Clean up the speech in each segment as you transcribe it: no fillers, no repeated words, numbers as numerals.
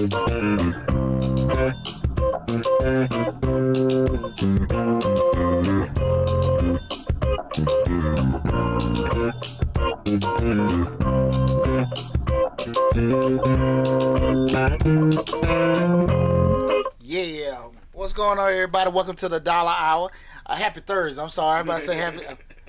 Yeah, what's going on, everybody? Welcome to the Dollar Hour. Happy Thursday. I'm sorry, I'm about to say happy.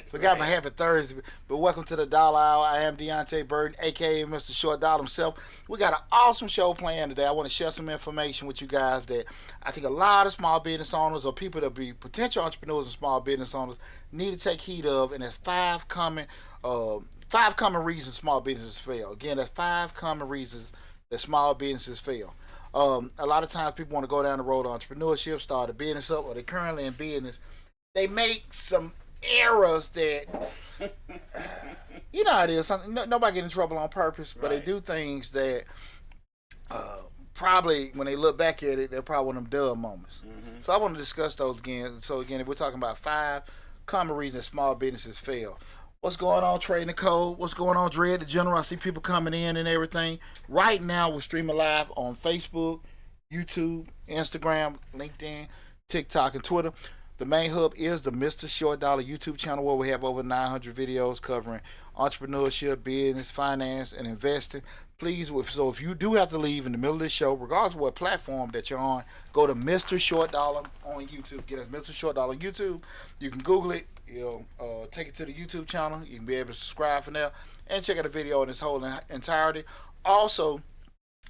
Forgot my happy Thursday, but welcome to the Dollar Hour. I am Deontay Burton, aka Mr. Short Dollar himself. We got an awesome show planned today. I want to share some information with you guys that I think a lot of small business owners or people that be potential entrepreneurs and small business owners need to take heed of, and there's five common reasons small businesses fail. Again, there's five common reasons that small businesses fail. A lot of times people want to go down the road of entrepreneurship, start a business up, or they're currently in business. They make some errors that, you know how it is. Nobody get in trouble on purpose, but they do things that probably, when they look back at it, they're probably one of them dumb moments. Mm-hmm. So I want to discuss those again. So again, if we're talking about five common reasons small businesses fail. What's going on, Trey Nicole? What's going on, Dread the General? I see people coming in and everything. Right now, we're streaming live on Facebook, YouTube, Instagram, LinkedIn, TikTok, and Twitter. The main hub is the Mr. Short Dollar YouTube channel, where we have over 900 videos covering entrepreneurship, business, finance, and investing. Please, so if you do have to leave in the middle of this show, regardless of what platform that you're on, go to Mr. Short Dollar on YouTube. Get us Mr. Short Dollar on YouTube. You can Google it. You'll take it to the YouTube channel. You can be able to subscribe from there and check out the video in its whole entirety. Also,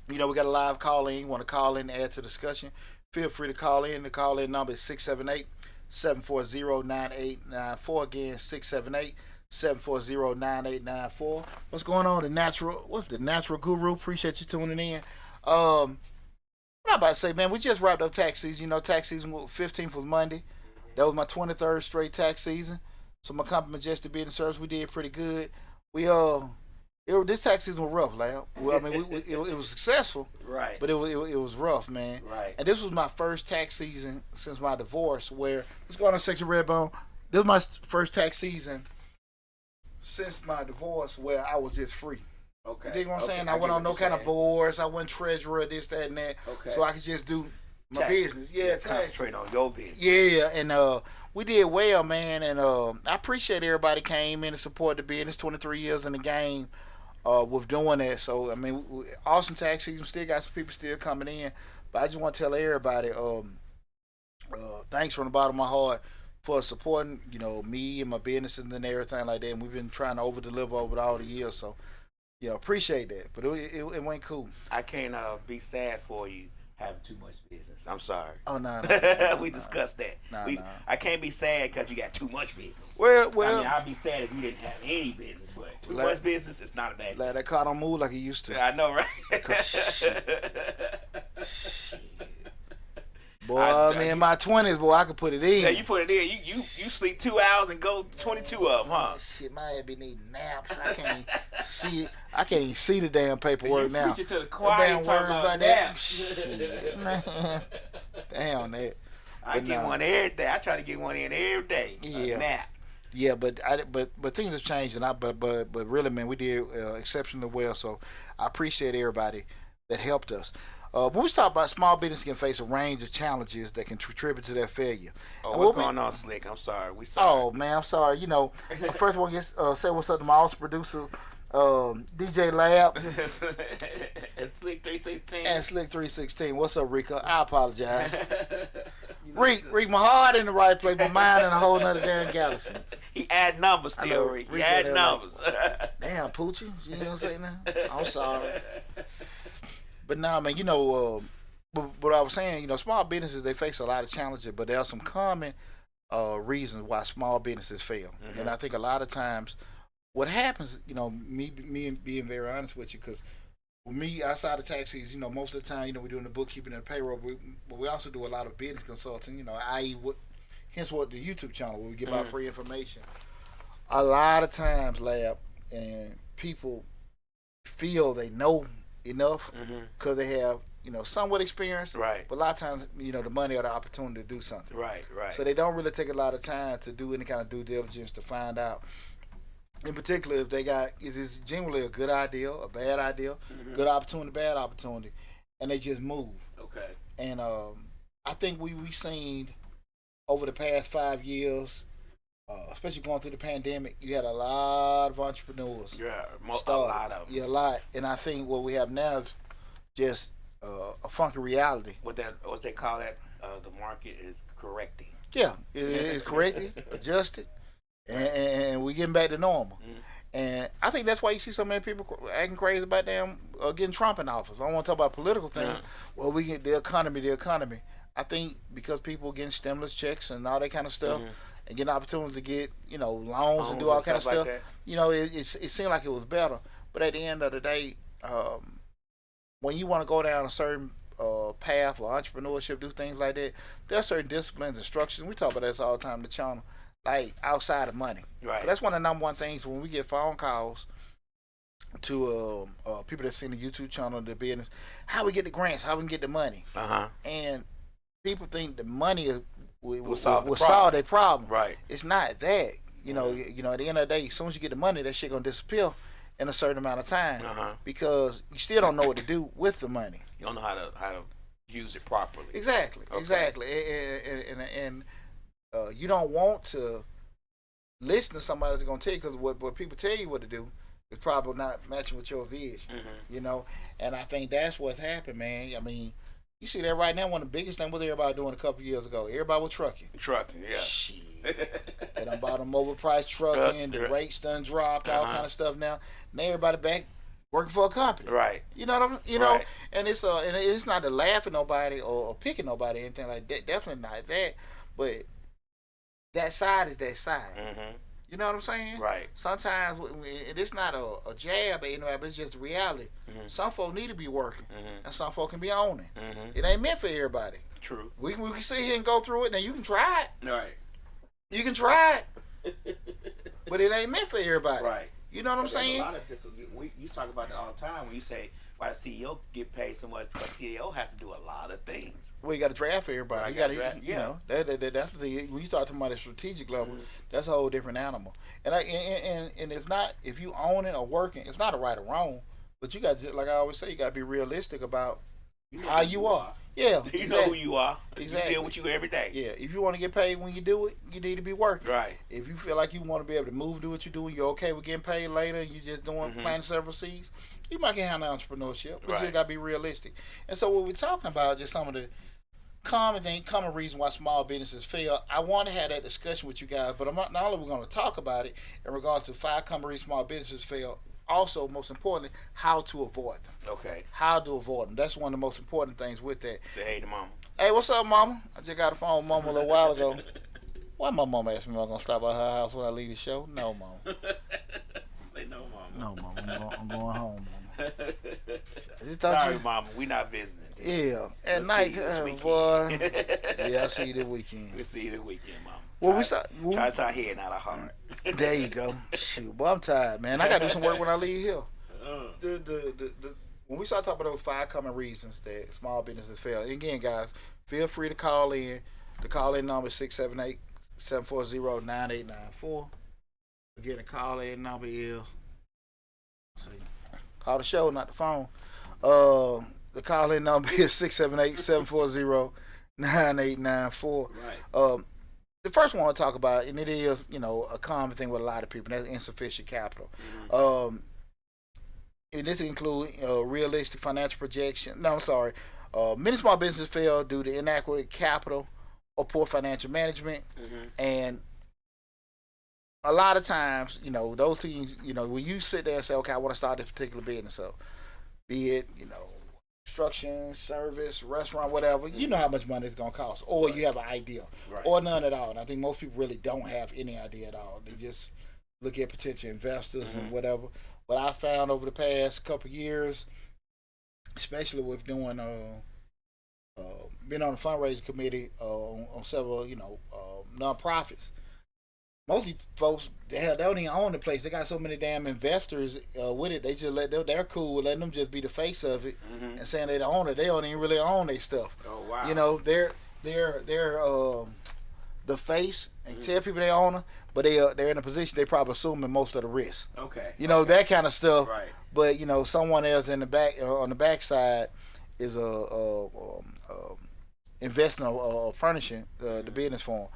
you know, we got a live call in. You want to call in and add to the discussion, feel free to call in. The call in number is 678-740-9894. Again, 678-740-9894. What's going on? What's the natural guru? Appreciate you tuning in. What I'm about to say, man, we just wrapped up tax season. You know, tax season 15th was Monday. That was my 23rd straight tax season. So my company, Majestic Business Service, we did pretty good. This tax season was rough, lad. Well, I mean, it was successful, right? But it was rough, man. Right. And this was my first tax season since my divorce. Where let's go on Sexy Redbone. This was my first tax season since my divorce, where I was just free. Okay. You dig what I'm saying? I went on no kind of boards. I wasn't treasurer, this, that, and that. Okay. So I could just do my business. Yeah, concentrate on your business. Yeah, and we did well, man, and I appreciate everybody came in and supported the business. 23 years in the game with doing that. So I mean, awesome tax season. Still got some people still coming in, but I just want to tell everybody, thanks from the bottom of my heart for supporting, you know, me and my businesses and everything like that. And we've been trying to over deliver over all the years. So yeah, appreciate that. But it went cool. I can't be sad for you having too much business. I'm sorry. Oh no, we discussed that. No. I can't be sad because you got too much business. Well, I mean, I'd be sad if you didn't have any business, but too much business is not a bad thing. That car don't move like it used to. I know, right? Shit. Boy, in my 20s, boy, I could put it in. Yeah, you put it in. You sleep 2 hours and go 22 of them, huh? Shit, my head be needing naps. I can't see it. I can't even see the damn paperwork now. You preach it to the choir. Damn words about that. Shit, man. Damn that. I get one every day. I try to get one in every day. Yeah. Nap. Yeah, but things have changed, and but really, man, we did exceptionally well. So I appreciate everybody that helped us. When we talk about small business can face a range of challenges that can contribute to their failure. Oh, what's going on, Slick? I'm sorry. We sorry. Oh man, I'm sorry. You know, first one gets say what's up to my awesome producer, DJ Lab and Slick 316. and Slick 316. What's up, Rika? I apologize. Reek, my heart in the right place, my mind in a whole nother damn galaxy. He add numbers still, Reek. He add numbers. Damn, Poochie. You know what I'm saying now? I'm sorry. But nah, man, you know, what I was saying, you know, small businesses, they face a lot of challenges, but there are some common reasons why small businesses fail. Mm-hmm. And I think a lot of times what happens, you know, me being very honest with you, because with me, outside of taxis, you know, most of the time, you know, we're doing the bookkeeping and the payroll, but we also do a lot of business consulting, you know, i.e. hence what the YouTube channel, where we give out free information. A lot of times, Lab, and people feel they know enough because they have, you know, somewhat experience. Right. But a lot of times, you know, the money or the opportunity to do something. Right. So they don't really take a lot of time to do any kind of due diligence to find out. In particular, if they got, is this genuinely a good idea, a bad idea, good opportunity, bad opportunity. and they just move. Okay. And I think we seen over the past 5 years, especially going through the pandemic, you had a lot of entrepreneurs. Yeah, a lot of them. Yeah, a lot. And I think what we have now is just a funky reality. What they call that? The market is correcting. Yeah, it's corrected, adjusted, and we getting back to normal. And I think that's why you see so many people acting crazy about getting Trump in office. I don't want to talk about political things. Well, we get the economy. I think because people getting stimulus checks and all that kind of stuff, and getting opportunities to get loans and do all kind of stuff. Like it seemed like it was better. But at the end of the day, when you want to go down a certain path or entrepreneurship, do things like that, there are certain disciplines and structures. We talk about this all the time in the channel, like outside of money. Right. But that's one of the number one things when we get phone calls to people that see the YouTube channel, the business, how we get the grants, how we can get the money. And people think the money will solve their problem. Right. It's not that. At the end of the day, as soon as you get the money, that shit gonna disappear in a certain amount of time because you still don't know what to do with the money. You don't know how to use it properly. Exactly. And you don't want to listen to somebody that's gonna tell you, because what people tell you what to do is probably not matching with your vision. And I think that's what's happened, man. I mean, you see that right now. One of the biggest things what everybody doing a couple years ago, everybody was trucking. Yeah. Shit. They done bought them overpriced trucking. The rates done dropped. All kind of stuff now. Now everybody back working for a company. Right. You know what I'm. Right. And it's not to laugh at nobody or picking nobody or anything like that. Definitely not that. But that side is that side. You know what I'm saying? Right. Sometimes it's not a jab, but it's just reality. Some folk need to be working, and some folk can be owning. It ain't meant for everybody. True. We can sit here and go through it. Now you can try it. Right. You can try it, but it ain't meant for everybody. Right. You know what I'm saying? A lot of this, you talk about that all the time when you say why the CEO get paid so much, because CEO has to do a lot of things. Well, you got to draft for everybody. Right, You got to, draft, that's the thing. When you start talking about a strategic level, that's a whole different animal. And it's not, if you own it or working, it's not a right or wrong. But you got to, like I always say, you got to be realistic about how you are. Yeah, you know who you are. Exactly. You deal with you every day. Yeah, if you want to get paid when you do it, you need to be working. Right. If you feel like you want to be able to move, do what you're doing, you're okay with getting paid later, and you just doing planting several seeds, you might get handle entrepreneurship, but you got to be realistic. And so what we're talking about, just some of the common reason why small businesses fail. I want to have that discussion with you guys, but not only we're going to talk about it in regards to 5 common reasons small businesses fail, also, most importantly, how to avoid them. Okay. How to avoid them. That's one of the most important things with that. Say hey to mama. Hey, what's up, mama? I just got a phone with mama a little while ago. Why my mama asked me if I'm going to stop at her house when I leave the show? No, mama. Say no, mama. No, mama. I'm going home, mama. Sorry, mama. We not visiting. Yeah. At night, boy. Yeah, I'll see you this weekend. We'll see you this weekend, mama. Well, try to our head, not our heart. There you go. Shoot, boy, I'm tired, man. I got to do some work when I leave here. When we start talking about those 5 common reasons that small businesses fail, and again, guys, feel free to call in. The call-in number is 678-740-9894. Again, the call-in number is, call the show, not the phone. The call-in number is 678-740-9894. Right. The first one I want to talk about, and it is, a common thing with a lot of people, and that's insufficient capital. And this includes realistic financial projection. No, I'm sorry. Many small businesses fail due to inadequate capital or poor financial management. And a lot of times, those things, when you sit there and say, okay, I want to start this particular business up, be it, construction, service, restaurant, whatever, you know how much money it's going to cost. Or you have an idea. Or none at all. And I think most people really don't have any idea at all. They just look at potential investors and whatever. But I found over the past couple of years, especially with doing, being on the fundraising committee on several, nonprofits, most of these folks, they don't even own the place. They got so many damn investors with it. They just they're cool with letting them just be the face of it and saying they don't own it. They don't even really own their stuff. Oh wow! They're the face and tell people they own it, but they're in a position they probably assuming most of the risk. Okay. That kind of stuff. Right. But someone else in the back on the backside is investing or furnishing the business for them.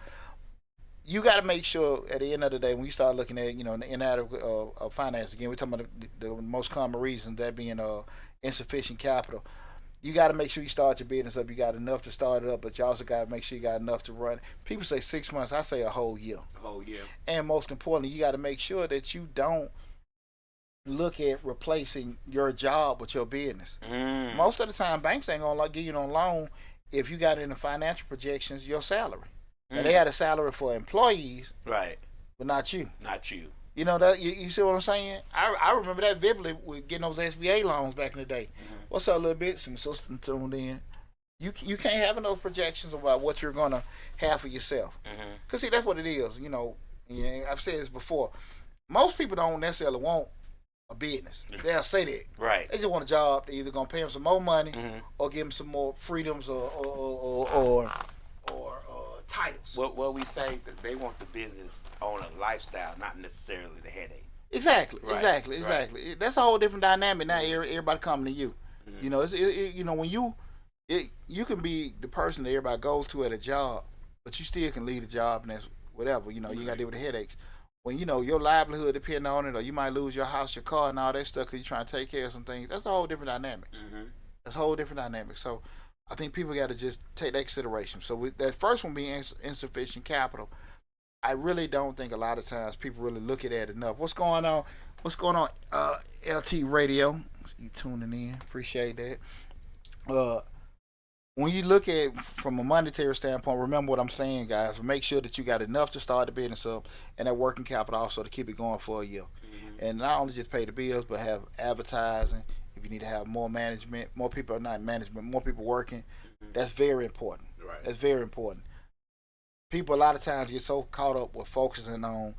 You got to make sure at the end of the day when you start looking at inadequate finance, again we're talking about the most common reason, that being insufficient capital. You got to make sure you start your business up. You got enough to start it up, but you also got to make sure you got enough to run. People say 6 months. I say a whole year. A whole year. And most importantly, you got to make sure that you don't look at replacing your job with your business. Most of the time, banks ain't gonna give you no loan if you got in the financial projections your salary. Now they got a salary for employees, right? But not you. Not you. You know that you see what I'm saying? I remember that vividly with getting those SBA loans back in the day. What's up, little bit? Some sister tuned in. You can't have those projections about what you're gonna have for yourself. Cause see, that's what it is. I've said this before. Most people don't necessarily want a business. They'll say that. Right. They just want a job. They're either gonna pay them some more money or give them some more freedoms or titles. What we say that they want the business owner lifestyle, not necessarily the headache. Exactly. Right. Exactly. Right. That's a whole different dynamic now. Everybody coming to you. When you can be the person that everybody goes to at a job, but you still can leave a job and that's whatever. You got to deal with the headaches. When your livelihood depends on it, or you might lose your house, your car, and all that stuff because you're trying to take care of some things. That's a whole different dynamic. That's a whole different dynamic. So I think people got to just take that consideration. So with that first one being insufficient capital, I really don't think a lot of times people really look at that enough. What's going on? LT Radio, you tuning in. Appreciate that. When you look at from a monetary standpoint, remember what I'm saying, guys. Make sure that you got enough to start the business up and that working capital also to keep it going for a year. And not only just pay the bills, but have advertising. If you need to have more management, more people working, that's very important. Right. That's very important. People a lot of times get so caught up with focusing on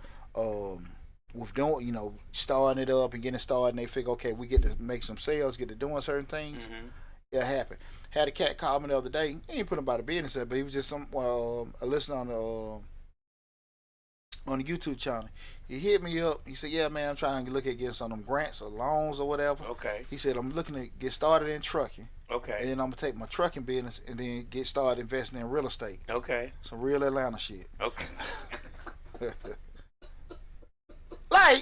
with doing, starting it up and getting started, and they figure, okay, we get to make some sales, get to doing certain things. It'll happen. Had a cat call me the other day. He ain't put him about a business, but he was just a listener on the YouTube channel. He hit me up. He said, "Yeah, man, I'm trying to look at getting some of them grants or loans or whatever." Okay. He said, "I'm looking to get started in trucking." Okay. And then I'm gonna take my trucking business and then get started investing in real estate. Okay. Some real Atlanta shit. Okay. I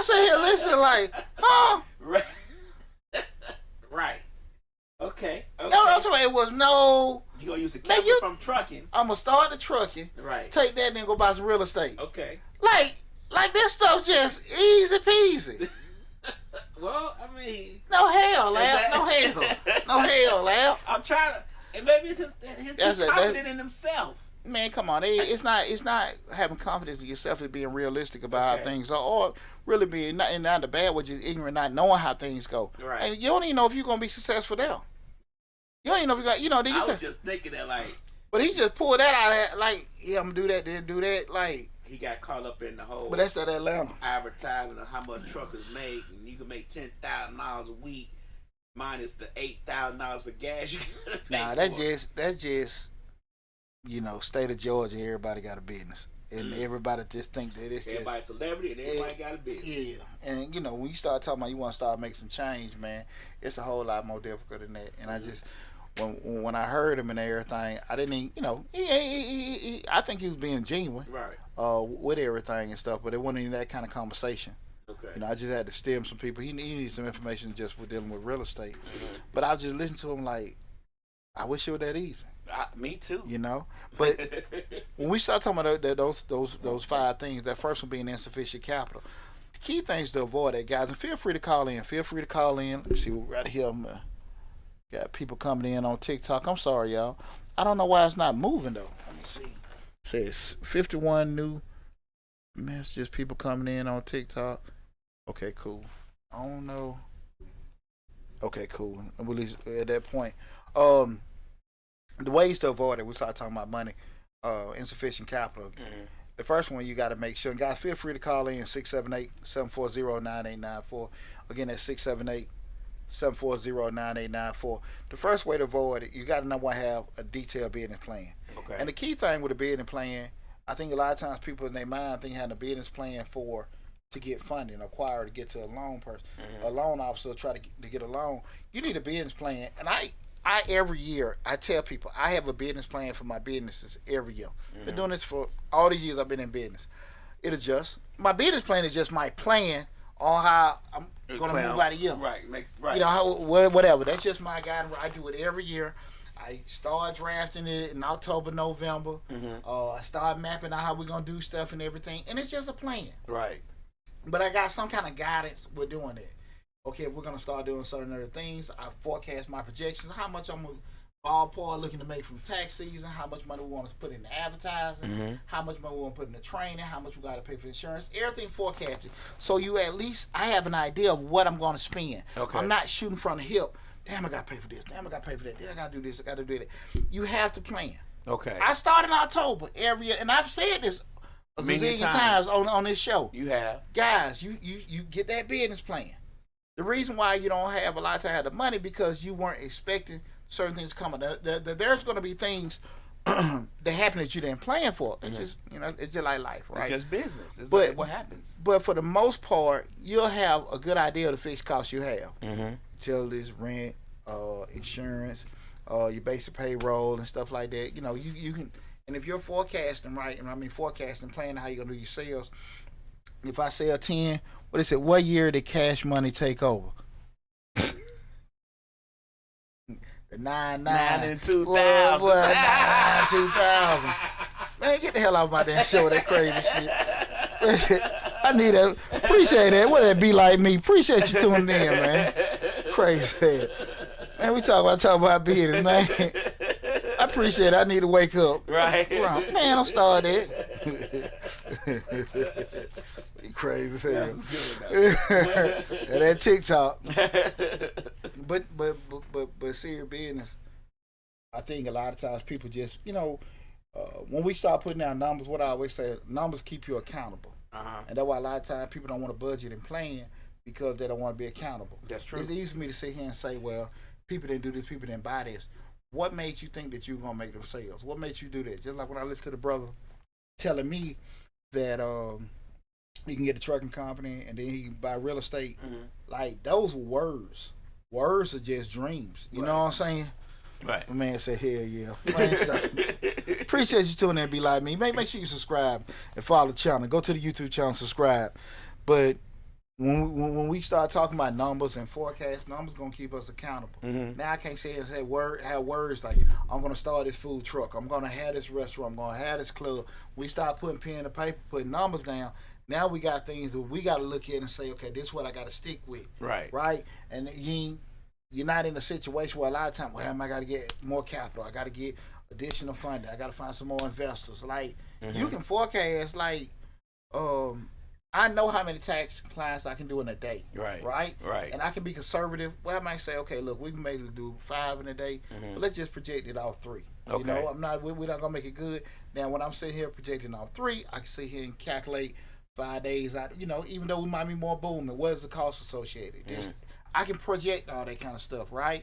sit here listening like, huh? Right. Right. Okay. No, I'm talking about it was no. You gonna use the capital from trucking? I'm gonna start the trucking. Right. Take that and then go buy some real estate. Okay. Like this stuff just easy peasy. Well, I mean, no hell, Lab. No hell, Lab. I'm trying to, and maybe it's he's confident in himself. Man, come on. It's not having confidence in yourself. It's being realistic about how things are, or really being not the bad, which is ignorant, not knowing how things go. Right. And you don't even know if you're gonna be successful there. You don't even know if you got. I was just thinking that, like. But he just pulled that out of that, like, yeah, I'm gonna do that, then do that, like. He got caught up in the whole. But that's that Atlanta advertising of how much truckers make, and you can make $10,000 a week, minus the $8,000 for gas. You gotta pay that's just. State of Georgia, everybody got a business. And everybody just think that it's everybody celebrity and everybody got a business. Yeah. And, when you start talking about you want to start making some change, man, it's a whole lot more difficult than that. And I just, when I heard him and everything, I didn't even, I think he was being genuine. Right. With everything and stuff, but it wasn't even that kind of conversation. Okay. I just had to stem some people. He needed some information just with dealing with real estate. But I just listened to him like, I wish it was that easy. Me too. But when we start talking about those 5 things, that first one being insufficient capital, the key things to avoid that, guys. And feel free to call in. Let's see, right here, got people coming in on TikTok. I'm sorry, y'all. I don't know why it's not moving though. Let me see. It says 51 new messages. People coming in on TikTok. Okay, cool. I don't know. Okay, cool. At least at that point. The ways to avoid it, we start talking about money, insufficient capital. The first one you got to make sure, and guys, feel free to call in 678-740-9894. Again, that's 678-740-9894. The first way to avoid it, you got to have a detailed business plan. Okay. And the key thing with a business plan, I think a lot of times people in their mind think having a business plan for to get funding, acquire to get to a loan person, a loan officer try to get a loan. You need a business plan, and I every year I tell people I have a business plan for my businesses every year. Been doing this for all these years I've been in business. It adjusts. My business plan is just my plan on how I'm gonna move out of year. Right, right. You know, how, whatever. That's just my guide. I do it every year. I start drafting it in October, November. I start mapping out how we're gonna do stuff and everything, and it's just a plan. Right. But I got some kind of guidance with doing it. Okay, if we're gonna start doing certain other things, I forecast my projections, how much I'm gonna ballpark looking to make from tax season, how much money we want to put in the advertising, how much money we want to put in the training, how much we got to pay for insurance, everything forecasted. So you at least, I have an idea of what I'm going to spend. Okay. I'm not shooting from the hip. Damn, I got to pay for this. Damn, I got to pay for that. Then I got to do this. I got to do that. You have to plan. Okay. I start in October every year, and I've said this a gazillion times on this show. You have. Guys, you get that business plan. The reason why you don't have a lot of time the money because you weren't expecting certain things coming. There's going to be things that happen that you didn't plan for. It's just it's just like life, right? It's just business. It's but like what happens. But for the most part, you'll have a good idea of the fixed costs you have. Utilities, rent, insurance, your basic payroll and stuff like that. You know, you can. And if you're forecasting right, and I mean forecasting, planning how you're gonna do your sales. If I sell 10, what is it? What year did Cash Money take over? The 9 and 2000. Boy, 9 2000. Man, get the hell out of my damn show with that crazy shit. I need that. Appreciate that. What that be like me? Appreciate you tuning in, man. Crazy. Man, we talk about business, man. I appreciate it. I need to wake up. Right. Man, don't start that. You crazy as hell. Yeah, that TikTok. But serious business, I think a lot of times people just, when we start putting down numbers, what I always say, numbers keep you accountable. And that's why a lot of times people don't want to budget and plan because they don't want to be accountable. That's true. It's easy for me to sit here and say, well, people didn't do this, people didn't buy this. What made you think that you were going to make them sales? What made you do that? Just like when I listened to the brother telling me that he can get a trucking company and then he can buy real estate. Like, those were words. Words are just dreams. You know what I'm saying? Right. My man said, hell yeah. Man, stop. Appreciate you tuning in and be like me. Make sure you subscribe and follow the channel. Go to the YouTube channel, subscribe. But when we start talking about numbers and forecasts, numbers gonna keep us accountable. Now I can't say have words like I'm gonna start this food truck, I'm gonna have this restaurant, I'm gonna have this club. We start putting pen to paper, putting numbers down. Now we got things that we got to look at and say, okay, this is what I got to stick with. Right. And you're not in a situation where a lot of times, well, I got to get more capital. I got to get additional funding. I got to find some more investors. Like, you can forecast, like, I know how many tax clients I can do in a day. Right. And I can be conservative. Well, I might say, okay, look, we can maybe do 5 in a day, but let's just project it off 3. Okay. You know, we're not gonna make it good. Now, when I'm sitting here projecting off 3, I can sit here and calculate 5 days out. Even though we might be more booming, what is the cost associated? I can project all that kind of stuff, right?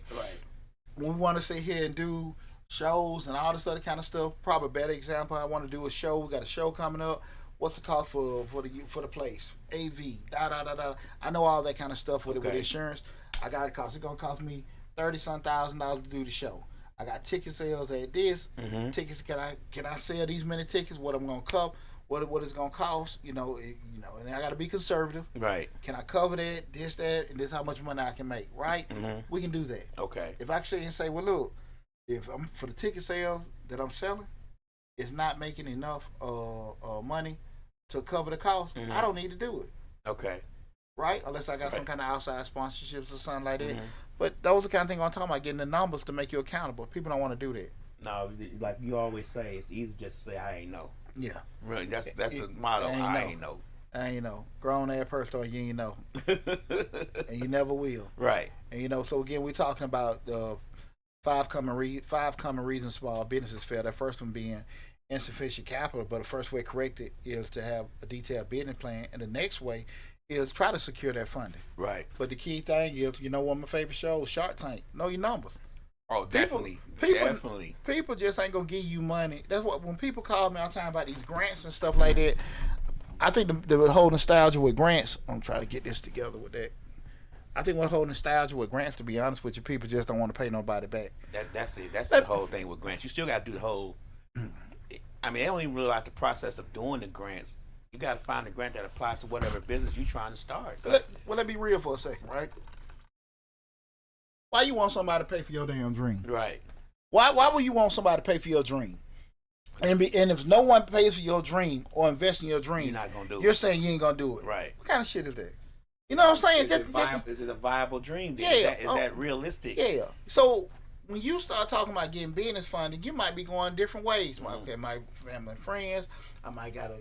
When we want to sit here and do shows and all this other kind of stuff, probably a better example, I want to do a show. We got a show coming up. What's the cost for the place? AV, I know all that kind of stuff with insurance. I got it cost. It's gonna cost me $30,000 to do the show. I got ticket sales at this. Tickets, can I sell these many tickets? What I'm gonna cover? What it's gonna cost? And I gotta be conservative. Right. Can I cover that? And this how much money I can make? Right. We can do that. Okay. If I sit and say, well, look, if I'm for the ticket sales that I'm selling, it's not making enough money to cover the cost. I don't need to do it. Okay. Right? Unless I got some kind of outside sponsorships or something like that. But those are the kind of things I'm talking about, getting the numbers to make you accountable. People don't want to do that. No, like you always say, it's easy just to say I ain't know. Yeah. Really, that's the motto. I ain't know. I ain't know. Grown ass person, you ain't know. And you never will. Right. And so again, we're talking about the 5 common reasons small businesses fail. That first one being insufficient capital, but the first way to correct it is to have a detailed business plan, and the next way is try to secure that funding. Right. But the key thing is, one of my favorite shows, Shark Tank. Know your numbers. Oh, definitely. Definitely. People just ain't gonna give you money. That's what when people call me all the time about these grants and stuff like that. I think the whole nostalgia with grants. I'm trying to get this together with that. I think what whole nostalgia with grants, to be honest with you, people just don't want to pay nobody back. That's it. That's the whole thing with grants. You still got to do the whole. I mean, they don't even realize the process of doing the grants. You got to find a grant that applies to whatever business you're trying to start. Let's be real for a second, right? Why you want somebody to pay for your damn dream? Right. Why would you want somebody to pay for your dream? And if no one pays for your dream or invest in your dream, You're not gonna do it. You're saying you ain't gonna do it. Right. What kind of shit is that? You know what I'm saying? Is it a viable dream? Then? Yeah. Is that realistic? Yeah. So when you start talking about getting business funding, you might be going different ways. Okay, my family and friends, I might gotta,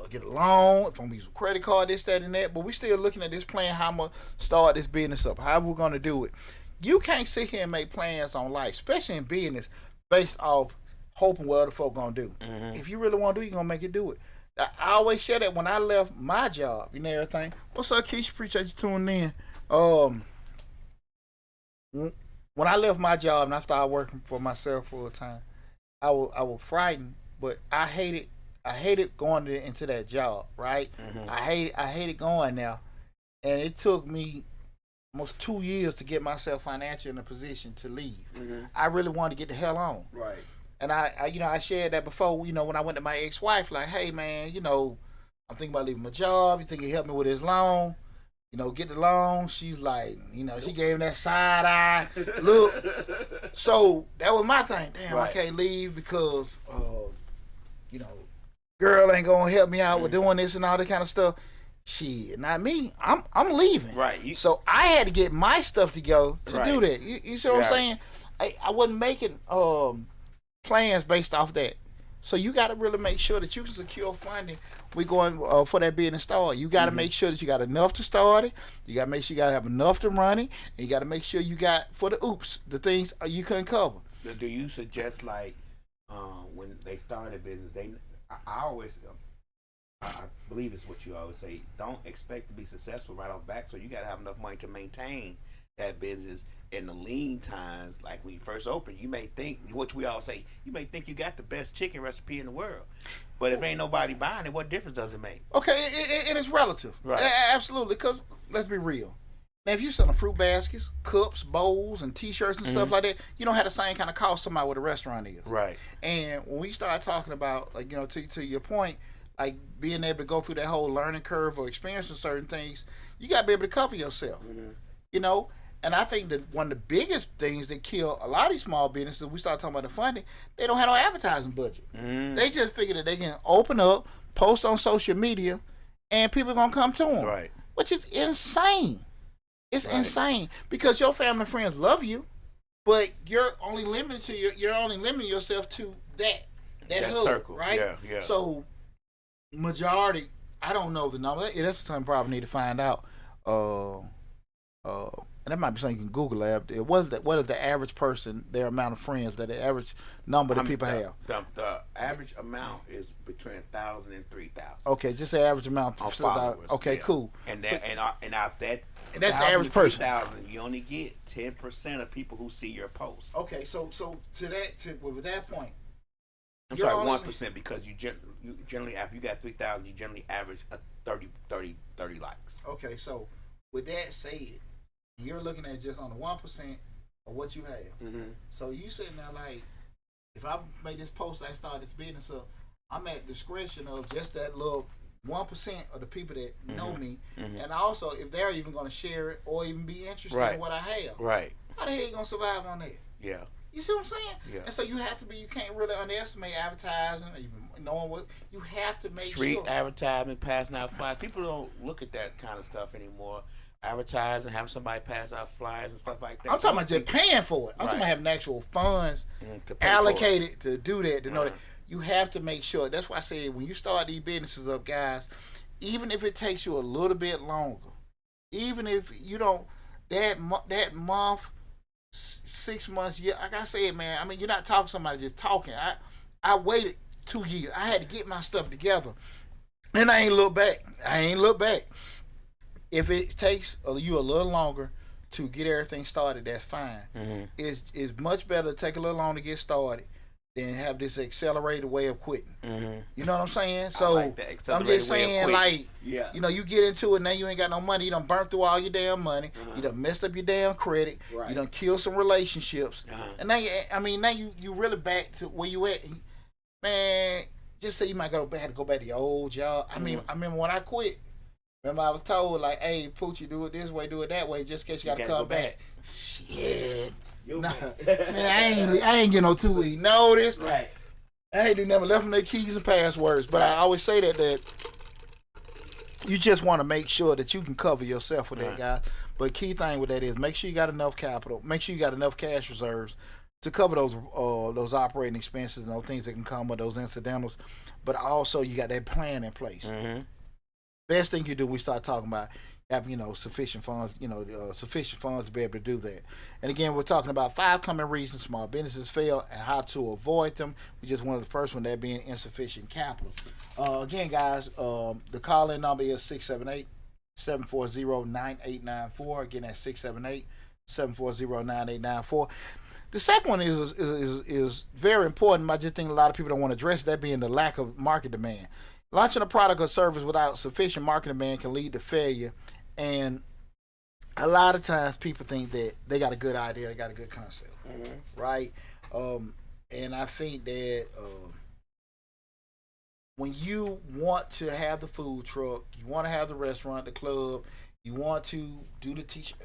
get a loan, if I'm gonna use a credit card, this, that, and that. But we still looking at this plan, how I'm gonna start this business up, how we're gonna do it. You can't sit here and make plans on life, especially in business, based off hoping what other folk gonna do. Mm-hmm. If you really want to do it, you're gonna make it do it. I always share that when I left my job, everything. What's up, Keisha? Appreciate you tuning in. When I left my job and I started working for myself full time, I was frightened, but I hated going into that job, right? Mm-hmm. I hated going there, and it took me almost 2 years to get myself financially in a position to leave. Mm-hmm. I really wanted to get the hell on. Right. And I shared that before, when I went to my ex-wife, like, hey man, I'm thinking about leaving my job. You think you help me with this loan? Get the loan. She's like, she gave him that side eye look. So that was my thing. Damn, right. I can't leave because, girl ain't gonna help me out with doing this and all that kind of stuff. Shit, not me. I'm leaving. Right. So I had to get my stuff together to do that. You see what I'm saying? I wasn't making plans based off that. So you got to really make sure that you can secure funding. We're going for that business start. You got to make sure that you got enough to start it. You got to make sure you got to have enough to run it, and you got to make sure you got for the the things you couldn't cover. Do you suggest when they start a business, I always I believe it's what you always say. Don't expect to be successful right off back. So you got to have enough money to maintain that business in the lean times. Like when you first open, you may think, which we all say, you may think you got the best chicken recipe in the world, but if ain't nobody buying it, what difference does it make? Okay, and it's relative, right? Absolutely, because let's be real. Now, if you're selling fruit baskets, cups, bowls, and T-shirts and stuff like that, you don't have the same kind of cost somebody with a restaurant is, right? And when we start talking about, to your point, like being able to go through that whole learning curve or experiencing certain things, you got to be able to cover yourself, And I think that one of the biggest things that kill a lot of these small businesses, we start talking about the funding, they don't have no advertising budget. They just figure that they can open up, post on social media, and people are going to come to them. Right. Which is insane. It's insane because your family and friends love you, but you're only limited you're only limiting yourself to that hood, circle, right? Yeah. So majority, I don't know the number. That's something probably need to find out. And that might be something you can Google. What is the average person, their amount of friends, that the average number that people have? The average amount is between 1,000 and 3,000. Okay, just the average amount of followers. Okay, cool. And out that. And that's the average person. 3,000, you only get 10% of people who see your post. Okay, so with that point, I'm sorry, 1% because you generally, after you got 3,000, you generally average a 30 likes. Okay, so with that said, you're looking at just on the 1% of what you have. Mm-hmm. So you sitting there like, if I make this post, I start this business up, I'm at discretion of just that little 1% of the people that know me, and also if they're even going to share it or even be interested in what I have. Right. How the hell you going to survive on that? Yeah. You see what I'm saying? Yeah. And so you can't really underestimate advertising, or even knowing what you have to make Street advertisement, passing out flyers. People don't look at that kind of stuff anymore. Advertising, having somebody pass out flyers and stuff like that. I'm talking about just paying for it. I'm talking about having actual funds allocated to do that, to know that. You have to make sure. That's why I say when you start these businesses up, guys, even if it takes you a little bit longer, even if you don't, that month, 6 months, like I said, man, I mean, you're not talking to somebody just talking. I waited 2 years. I had to get my stuff together, and I ain't look back. If it takes you a little longer to get everything started, that's fine. It's much better to take a little longer to get started than have this accelerated way of quitting. Mm-hmm. You know what I'm saying? So like that I'm accelerated just way of saying, quitting. like, Yeah. you know, you get into it now, you ain't got no money. You done burnt through all your damn money. You done messed up your damn credit. Right. You done killed some relationships. Uh-huh. And now, now you really back to where you at. Man, just say you might have to go back to your old job. I mean, I remember when I quit. Remember, I was told, like, hey, Poochie, do it this way, do it that way, just in case you got to come back. Shit. Nah, man, I ain't get no 2-week notice. Right. I ain't never left them their keys and passwords. But I always say that you just want to make sure that you can cover yourself with that, guys. But key thing with that is make sure you got enough capital. Make sure you got enough cash reserves to cover those operating expenses and those things that can come with those incidentals. But also you got that plan in place. Mm-hmm. Best thing you do, we start talking about having, sufficient funds, sufficient funds to be able to do that. And again, we're talking about 5 common reasons small businesses fail and how to avoid them. We just wanted the first one, that being insufficient capital. Again, guys, the call-in number is 678-740-9894. Again, that's 678-740-9894. The second one is very important, but I just think a lot of people don't want to address that, being the lack of market demand. Launching a product or service without sufficient market demand can lead to failure. And a lot of times people think that they got a good idea, they got a good concept, right? And I think that when you want to have the food truck, you want to have the restaurant, the club, you want to do the teach,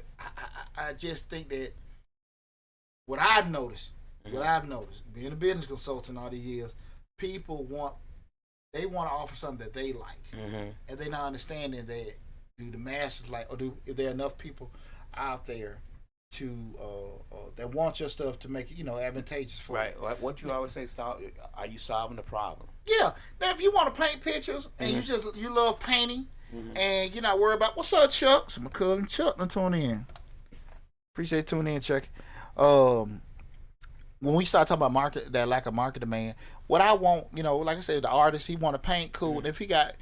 I just think that what I've noticed, being a business consultant all these years, people want to offer something that they like, and they're not understanding that do the masses like, or if there are enough people out there to that want your stuff to make it advantageous for right. Like what you always say, are you solving the problem? Yeah. Now, if you want to paint pictures and you love painting, and you're not worried about what's up, Chuck. So my cousin Chuck, I'm tuning in. Appreciate tuning in, Chuck. When we start talking about that lack of market demand, what I want, like I said, the artist, he want to paint, cool. And if he got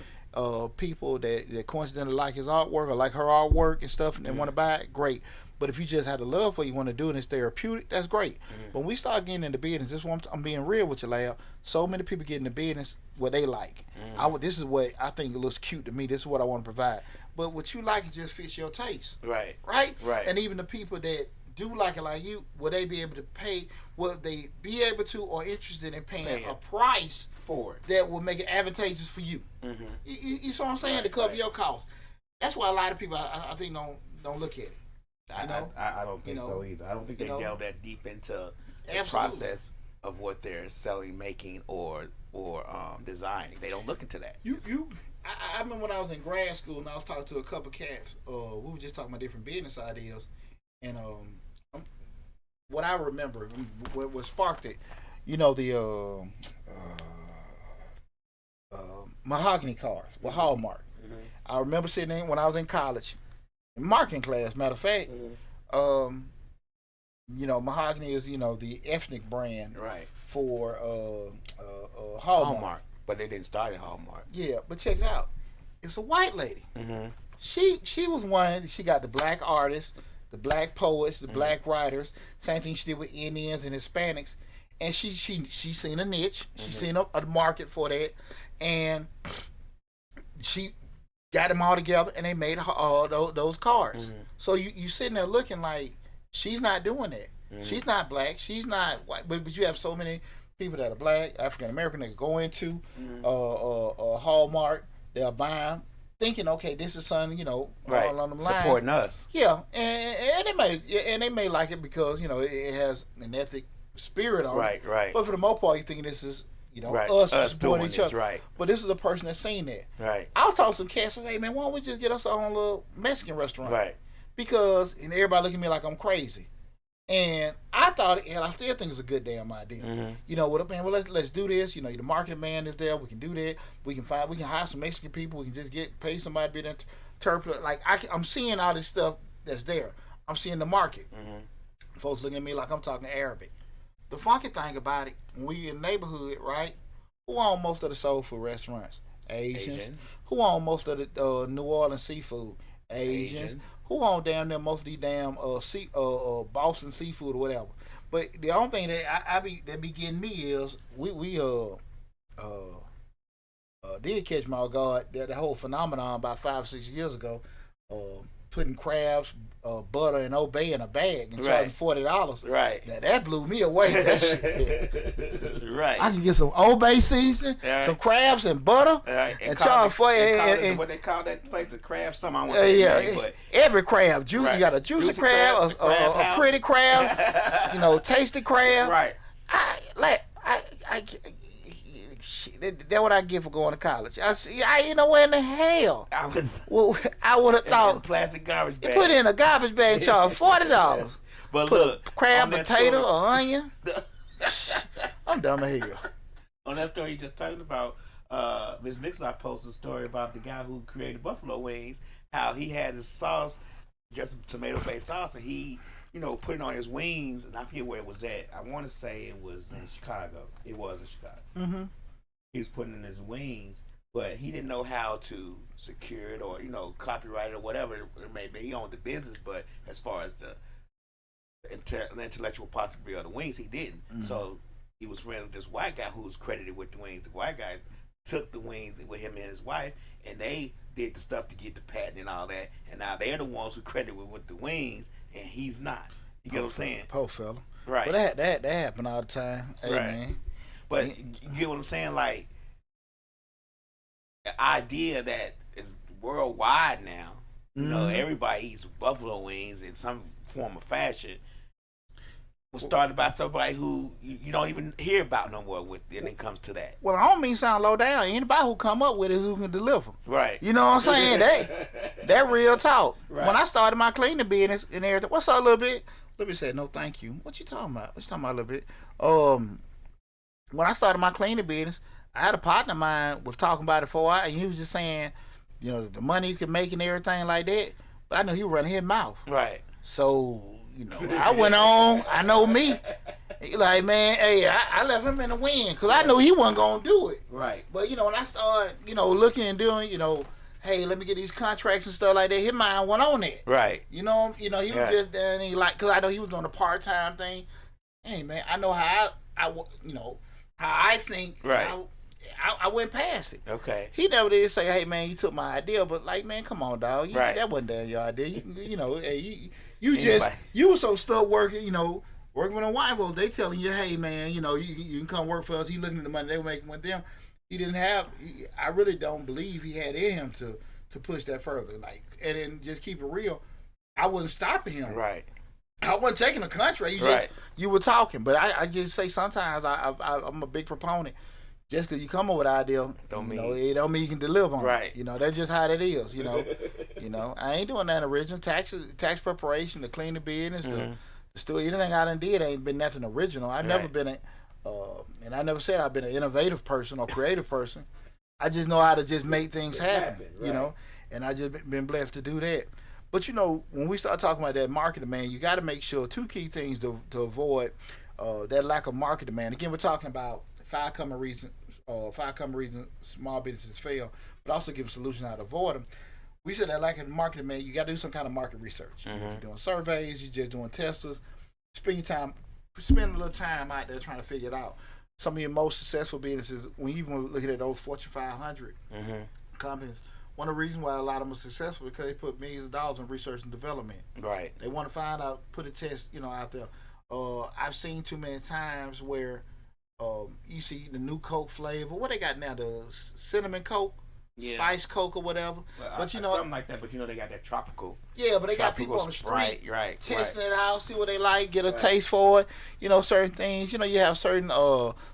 people that coincidentally like his artwork or like her artwork and stuff, and they want to buy it, great. But if you just had the love for it, you want to do it and it's therapeutic, that's great. But when we start getting into business, this is what I'm being real with you, Lab. So many people get into business what they like. This is what I think looks cute to me. This is what I want to provide. But what you like, it just fits your taste. Right. Right? Right. And even the people that do like it like you, will they be able to pay, will they be able to or interested in paying a price for it that will make it advantageous for you? You see what I'm saying? To cover your costs. That's why a lot of people, I think, don't look at it. I don't think so either. I don't think they delve that deep into the process of what they're selling, making, or designing. They don't look into that. I remember when I was in grad school and I was talking to a couple cats. We were just talking about different business ideas, and what I remember, what sparked it, the mahogany cars with Hallmark. I remember sitting in when I was in college, in marketing class. Matter of fact, mahogany is the ethnic brand, right, for Hallmark. But they didn't start at Hallmark. Yeah, but check it out. It's a white lady. She was one. She got the black artists, the black poets, the black writers. Same thing she did with Indians and Hispanics. And she seen a niche. She seen a market for that, and she got them all together, and they made all those cards. So you sitting there looking like she's not doing that. She's not black. She's not white. But you have so many people that are black, African American, that go into Hallmark. They'll buy them, thinking, okay, this is something right, all on them lines, supporting us. Yeah, and they may like it because it has an ethnic spirit on it. Right. But for the most part, you think this is right. us doing supporting each other. this, right. But this is a person that's seen that. Right. I'll talk to some cats and say, hey man, why don't we just get us our own little Mexican restaurant? Right. Because everybody look at me like I'm crazy. And I thought, and I still think it's a good damn idea. What man? Well, let's do this. The market man is there. We can do that. We can hire some Mexican people. We can just pay somebody to be an interpreter. Like I'm seeing all this stuff that's there. I'm seeing the market. Folks looking at me like I'm talking Arabic. The funky thing about it, when we in the neighborhood, right? Who own most of the soul food restaurants? Asians. Who own most of the New Orleans seafood? Asians. Who own damn near most of these damn Boston seafood or whatever? But the only thing that that be getting me is we did catch my guard that the whole phenomenon about 5 or 6 years ago, putting crabs, butter, and Obey in a bag and charging $40. Right. Now that blew me away. That shit. Right. I can get some Obey seasoning, some crabs and butter, and charge $40. What they call that place, the crab something. I want to say the name, but every crab, you got a juicy crab, a pretty crab, tasty crab. Right. That's what I get for going to college. I ain't know where in the hell. I would have thought plastic garbage bag. Put it in a garbage bag and charge $40. But put look, a crab, potato, or onion. I'm dumb as hell. On that story you just talked about, Ms. Mixlock posted a story about the guy who created buffalo wings. How he had his sauce, just tomato-based sauce, and he, put it on his wings. And I forget where it was at. I want to say it was in Chicago. It was in Chicago. Mm-hmm. He was putting in his wings, but he didn't know how to secure it or, copyright it or whatever it may be. He owned the business, but as far as the intellectual possibility of the wings, he didn't. Mm-hmm. So he was friends with this white guy who was credited with the wings. The white guy took the wings with him and his wife, and they did the stuff to get the patent and all that. And now they're the ones who credited with the wings, and he's not. You get what I'm saying? Poor fella. Right. But that happen all the time. Hey, right. Man. But you get what I'm saying? Like, the idea that is worldwide now, everybody eats buffalo wings in some form of fashion, was started by somebody who you don't even hear about no more when it comes to that. Well, I don't mean sound low down. Anybody who come up with it is who can deliver. Right. You know what I'm saying? that real talk. Right. When I started my cleaning business and everything, what's up, Little Bit? Little Bit said, no, thank you. What you talking about? What you talking about, Little Bit? When I started my cleaning business, I had a partner of mine was talking about it for a while, and he was just saying, the money you could make and everything like that. But I knew he was running his mouth. Right. So, I went on. I know me. Like, man, hey, I left him in the wind because I knew he wasn't going to do it. Right. But, when I started, looking and doing, hey, let me get these contracts and stuff like that, his mind went on that. Right. He was just, and he because I know he was doing a part-time thing. Hey, man, I know how how I think. Right. I went past it. Okay. He never did say, hey, man, you took my idea, but like, man, come on, dog. Right. That wasn't your idea. Hey, you were so stuck working, working with a wife. Well, they telling you, hey, man, you can come work for us. He looking at the money they were making with them. He didn't have, I really don't believe he had in him to push that further. Like, and then just keep it real, I wasn't stopping him. Right. I wasn't taking a contract. You were talking. But I just say sometimes I'm a big proponent. Just because you come up with an idea, it don't mean you can deliver on it. Right. That's just how that is. I ain't doing that original tax preparation, to clean the business, to still anything I done did ain't been nothing original. I've never been and I never said I've been an innovative person or creative person. I just know how to just make things happen. Right. And I just been blessed to do that. But when we start talking about that market demand, you got to make sure two key things to avoid that lack of market demand. Again, we're talking about five common reasons small businesses fail, but also give a solution how to avoid them. We said that lack of market demand, you got to do some kind of market research. If you're doing surveys, you're just doing testers, spend a little time out there trying to figure it out. Some of your most successful businesses, when you even look at those Fortune 500 companies, one of the reasons why a lot of them are successful is because they put millions of dollars in research and development. Right. They want to find out, put a test, out there. I've seen too many times where you see the new Coke flavor. What they got now? The cinnamon Coke, spice Coke, or whatever. But something like that. But they got that tropical. Yeah, but they got people on the street testing it out, see what they like, get a taste for it. Certain things. You have certain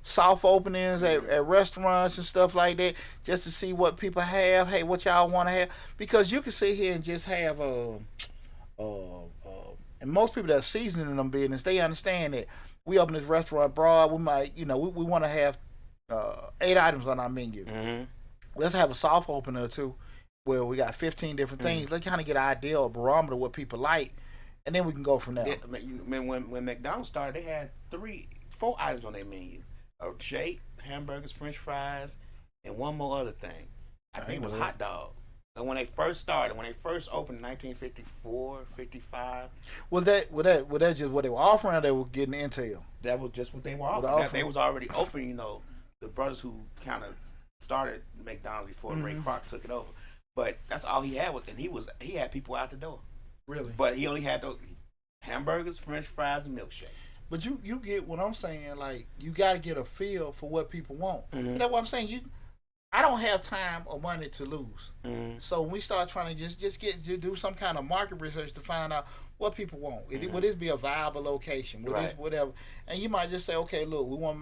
soft openings at restaurants and stuff like that, just to see what people have. Hey, what y'all want to have? Because you can sit here and just have and most people that are seasoned in them business, they understand that. We open this restaurant broad. We might, we want to have 8 items on our menu. Mm-hmm. Let's have a soft opener too, where we got 15 different things. Let's kind of get an idea or barometer of what people like, and then we can go from there. When McDonald's started, they had 4 items on their menu: a shake, hamburgers, French fries, and one more other thing. I think it was hot dog. And when they first started, when they first opened in 1954, 55, Was that just what they were offering, or they were getting intel? that was just what they were What offering. offering? They was already open, you know, the brothers who kind of started McDonald's before Ray Kroc took it over. But that's all he had and he had people out the door. Really? But he only had those hamburgers, French fries, and milkshakes. But you get what I'm saying. Like, you got to get a feel for what people want. Mm-hmm. That's what I'm saying. I don't have time or money to lose. Mm-hmm. So when we start trying to just do some kind of market research to find out what people want. Would this be a viable location? Would this whatever? And you might just say, okay, look, we want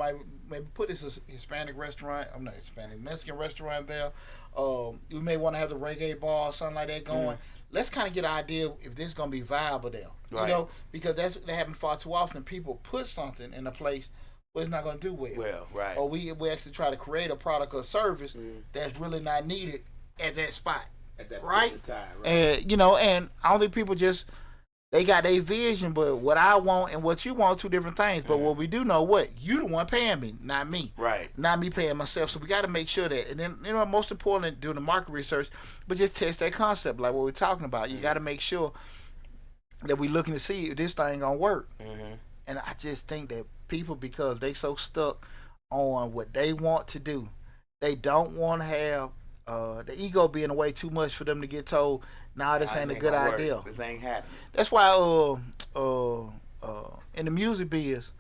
maybe put this Hispanic restaurant. I'm not Hispanic, Mexican restaurant there. We may want to have the reggae bar or something like that going. Let's kind of get an idea if this is going to be viable there. Right. You know, because that happens far too often. People put something in a place where it's not going to do well. Well, right. Or we actually try to create a product or service that's really not needed at that spot. At that right? time, right? And and I don't think people they got their vision, but what I want and what you want, two different things. But what we do know, you the one paying me, not me. Right. Not me paying myself. So we got to make sure that, and then most important, doing the market research, but just test that concept, like what we're talking about. You got to make sure that we're looking to see if this thing gonna work. And I just think that people, because they so stuck on what they want to do, they don't want to have the ego being away too much for them to get told, nah, this ain't a good idea. This ain't happening. That's why in the music biz,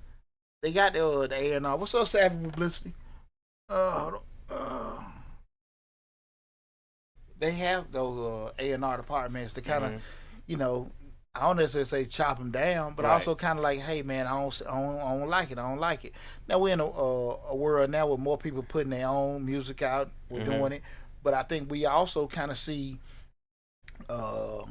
they got the A&R. What's up, Savvy Publicity? They have those A&R departments to kind of, I don't necessarily say chop them down, but also kind of like, hey man, I don't like it. I don't like it. Now we're in a world now where more people putting their own music out. We're doing it, but I think we also kind of see a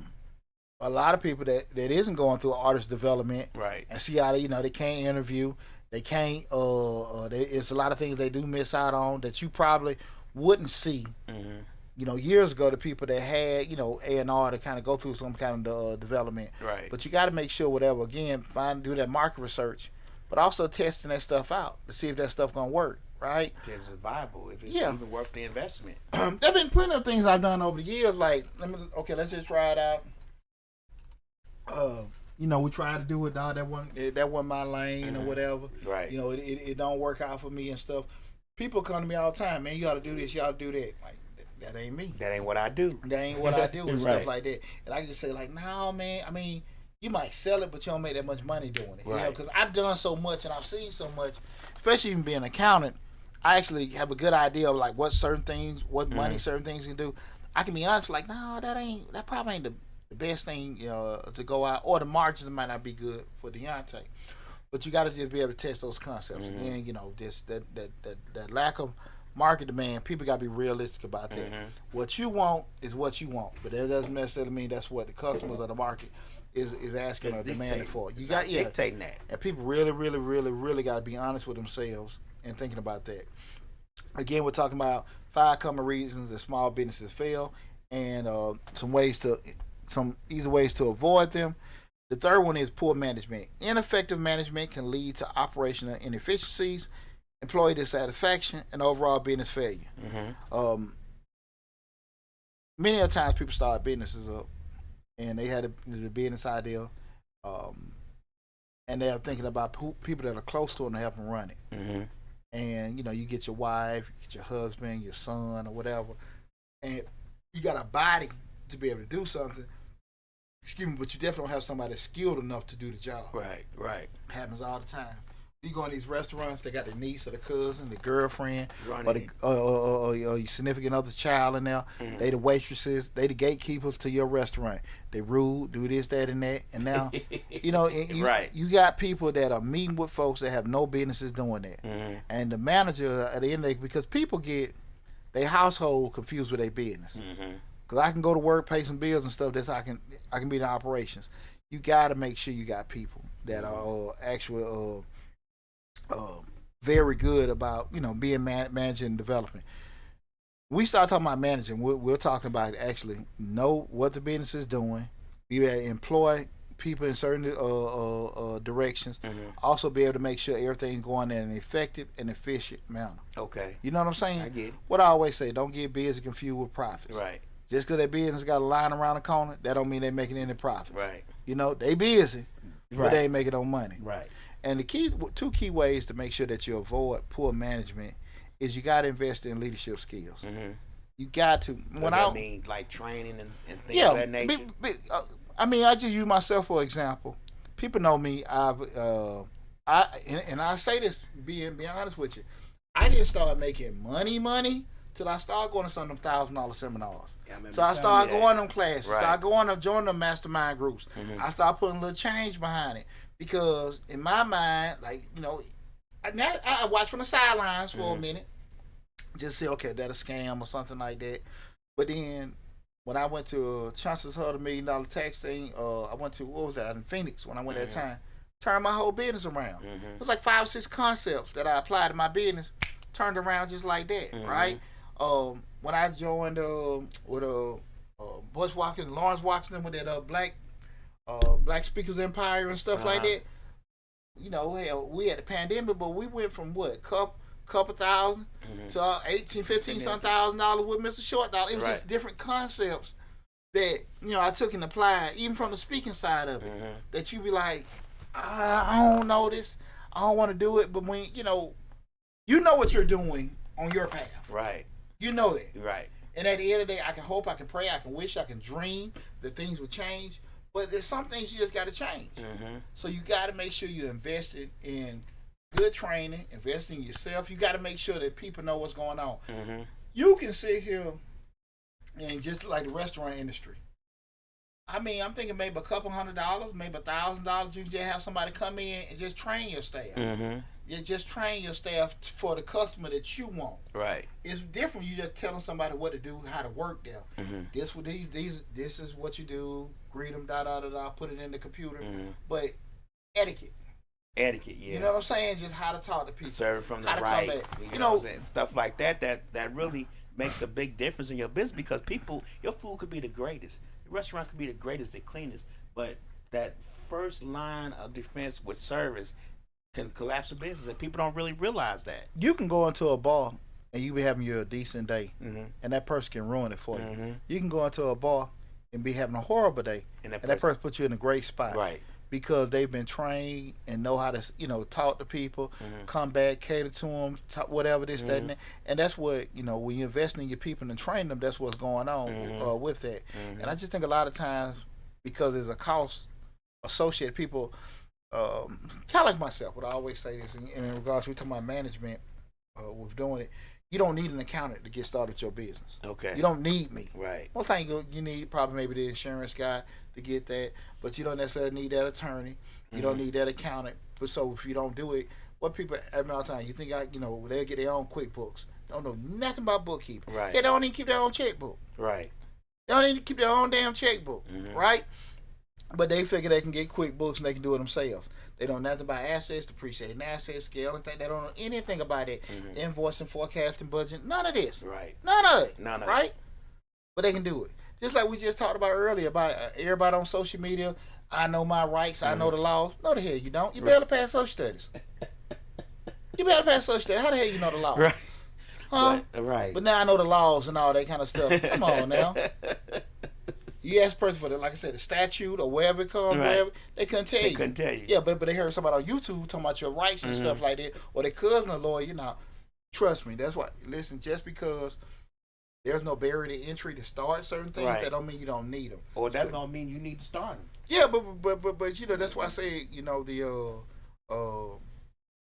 lot of people that isn't going through artist development, right? And see how they can't interview, they can't. It's a lot of things they do miss out on that you probably wouldn't see. Years ago, the people that had, A&R to kind of go through some kind of development. Right. But you got to make sure, again, do that market research, but also testing that stuff out to see if that stuff going to work, right? If it's viable, if it's even worth the investment. There been plenty of things I've done over the years, like, let's just try it out. We tried to do it, dog. That wasn't my lane or whatever. Right. It don't work out for me and stuff. People come to me all the time, man, you ought to do this, you ought to do that. Like, that ain't me. That ain't what I do. That ain't what I do and stuff like that. And I can just say, like, no, man, I mean, you might sell it, but you don't make that much money doing it. Right. Because I've done so much and I've seen so much, especially even being an accountant, I actually have a good idea of, like, what certain things, what money certain things can do. I can be honest, like, no, that probably ain't the best thing to go out, or the margins might not be good for Deontay. But you got to just be able to test those concepts. And, just that lack of market demand, people got to be realistic about that. What you want is what you want, but that doesn't necessarily mean that's what the customers or the market is asking or demanding for. You got dictating that, and people really, really, really, really got to be honest with themselves and thinking about that. Again, we're talking about 5 common reasons that small businesses fail, and some easy ways to avoid them. The third one is poor management. Ineffective management can lead to operational inefficiencies, employee dissatisfaction, and overall business failure. Many of the times people start businesses up and they had the business idea, and they're thinking about people that are close to them to help them run it. And you get your wife, you get your husband, your son, or whatever, and you got a body to be able to do something. Excuse me, but you definitely don't have somebody that's skilled enough to do the job. Right. It happens all the time. You go in these restaurants, they got the niece or the cousin, the girlfriend, or your significant other child in there. They the waitresses, they the gatekeepers to your restaurant. They rude, do this, that, and that. And now, you got people that are meeting with folks that have no businesses doing that. And the manager at the end of the day, because people get their household confused with their business. Because I can go to work, pay some bills and stuff. That's how I can be in operations. You got to make sure you got people that are actually very good about being managing and developing. We start talking about managing. We're talking about actually know what the business is doing. Be able to employ people in certain directions. Also be able to make sure everything's going in an effective and efficient manner. Okay. You know what I'm saying? I get it. What I always say: don't get busy confused with profits. Right. Just because their business got a line around the corner, that don't mean they making any profits. Right. You know, they busy, but they ain't making no money. Right. And the two key ways to make sure that you avoid poor management is you got to invest in leadership skills. Mm-hmm. You got to. What I mean, like training and things of that nature. I mean, I just use myself for example. People know me. And I say this being honest with you. I didn't start making money till I started going to some of them $1,000 seminars. Yeah, so I started going to them classes. Right. Started going to join them mastermind groups. Mm-hmm. I started putting a little change behind it because in my mind, like I watched from the sidelines for a minute, just say okay, that a scam or something like that. But then when I went to Chancellor's Hall, $1 million tax thing, I went to what was that in Phoenix when I went that time. Turned my whole business around. It was like 5 or 6 concepts that I applied to my business, turned around just like that, right? When I joined with Bush Watkins, Lawrence Washington with that Black Speakers Empire and stuff like that. You know, hell, we had the pandemic, but we went from what couple thousand to 18, 15 some $1,000 with Mr. Short Dollar. It was just different concepts that I took and applied, even from the speaking side of it. That you be like, I don't know this, I don't want to do it, but when you know what you're doing on your path, right? You know that, right? And at the end of the day, I can hope, I can pray, I can wish, I can dream that things will change. But there's some things you just got to change. So you got to make sure you're invested in good training, investing in yourself. You got to make sure that people know what's going on. You can sit here and just like the restaurant industry. I mean, I'm thinking maybe a couple $100, maybe $1,000. You just have somebody come in and just train your staff. You just train your staff for the customer that you want. Right. It's different. You just telling somebody what to do, how to work there. This is what you do. Greet them, put it in the computer. But etiquette. Etiquette, yeah. You know what I'm saying? Just how to talk to people. Serve from the right. You know what I'm saying? Stuff like that really makes a big difference in your business because your food could be the greatest. The restaurant could be the greatest, the cleanest, but that first line of defense with service can collapse a business, and people don't really realize that. You can go into a bar and you be having your decent day, and that person can ruin it for you. You can go into a bar and be having a horrible day, and that person puts you in a great spot, right? Because they've been trained and know how to, talk to people, come back, cater to them, whatever this, that, and that's what, when you invest in your people and train them, that's what's going on with that. And I just think a lot of times, because there's a cost associated, people, kind of like myself, would always say this in regards to, we talking about management with doing it. You don't need an accountant to get started with your business. Okay. You don't need me. Right. Most time you need probably maybe the insurance guy to get that, but you don't necessarily need that attorney. You don't need that accountant. But so if you don't do it, what people every all the time, you think they'll get their own QuickBooks. Don't know nothing about bookkeeping. Right. They don't even keep their own checkbook. Right. They don't even keep their own damn checkbook. Right. But they figure they can get QuickBooks and they can do it themselves. They don't know nothing about assets, depreciating assets, scaling things. They don't know anything about it. Invoicing, forecasting, budget, none of this. Right. None of it. None of it. Right? But they can do it. Just like we just talked about earlier about everybody on social media. I know my rights. I know the laws. No, the hell you don't. You barely pass social studies. You barely pass social studies. How the hell you know the laws? Right. Huh? But now I know the laws and all that kind of stuff. Come on now. You ask a person for like I said, the statute or wherever it comes, wherever, they couldn't tell you. They couldn't tell you. Yeah, but they heard somebody on YouTube talking about your rights and stuff like that, or their cousin a lawyer. Trust me, that's why. Listen, just because there's no barrier to entry to start certain things, that don't mean you don't need them. Or that don't mean you need to start them. Yeah, but that's why I say the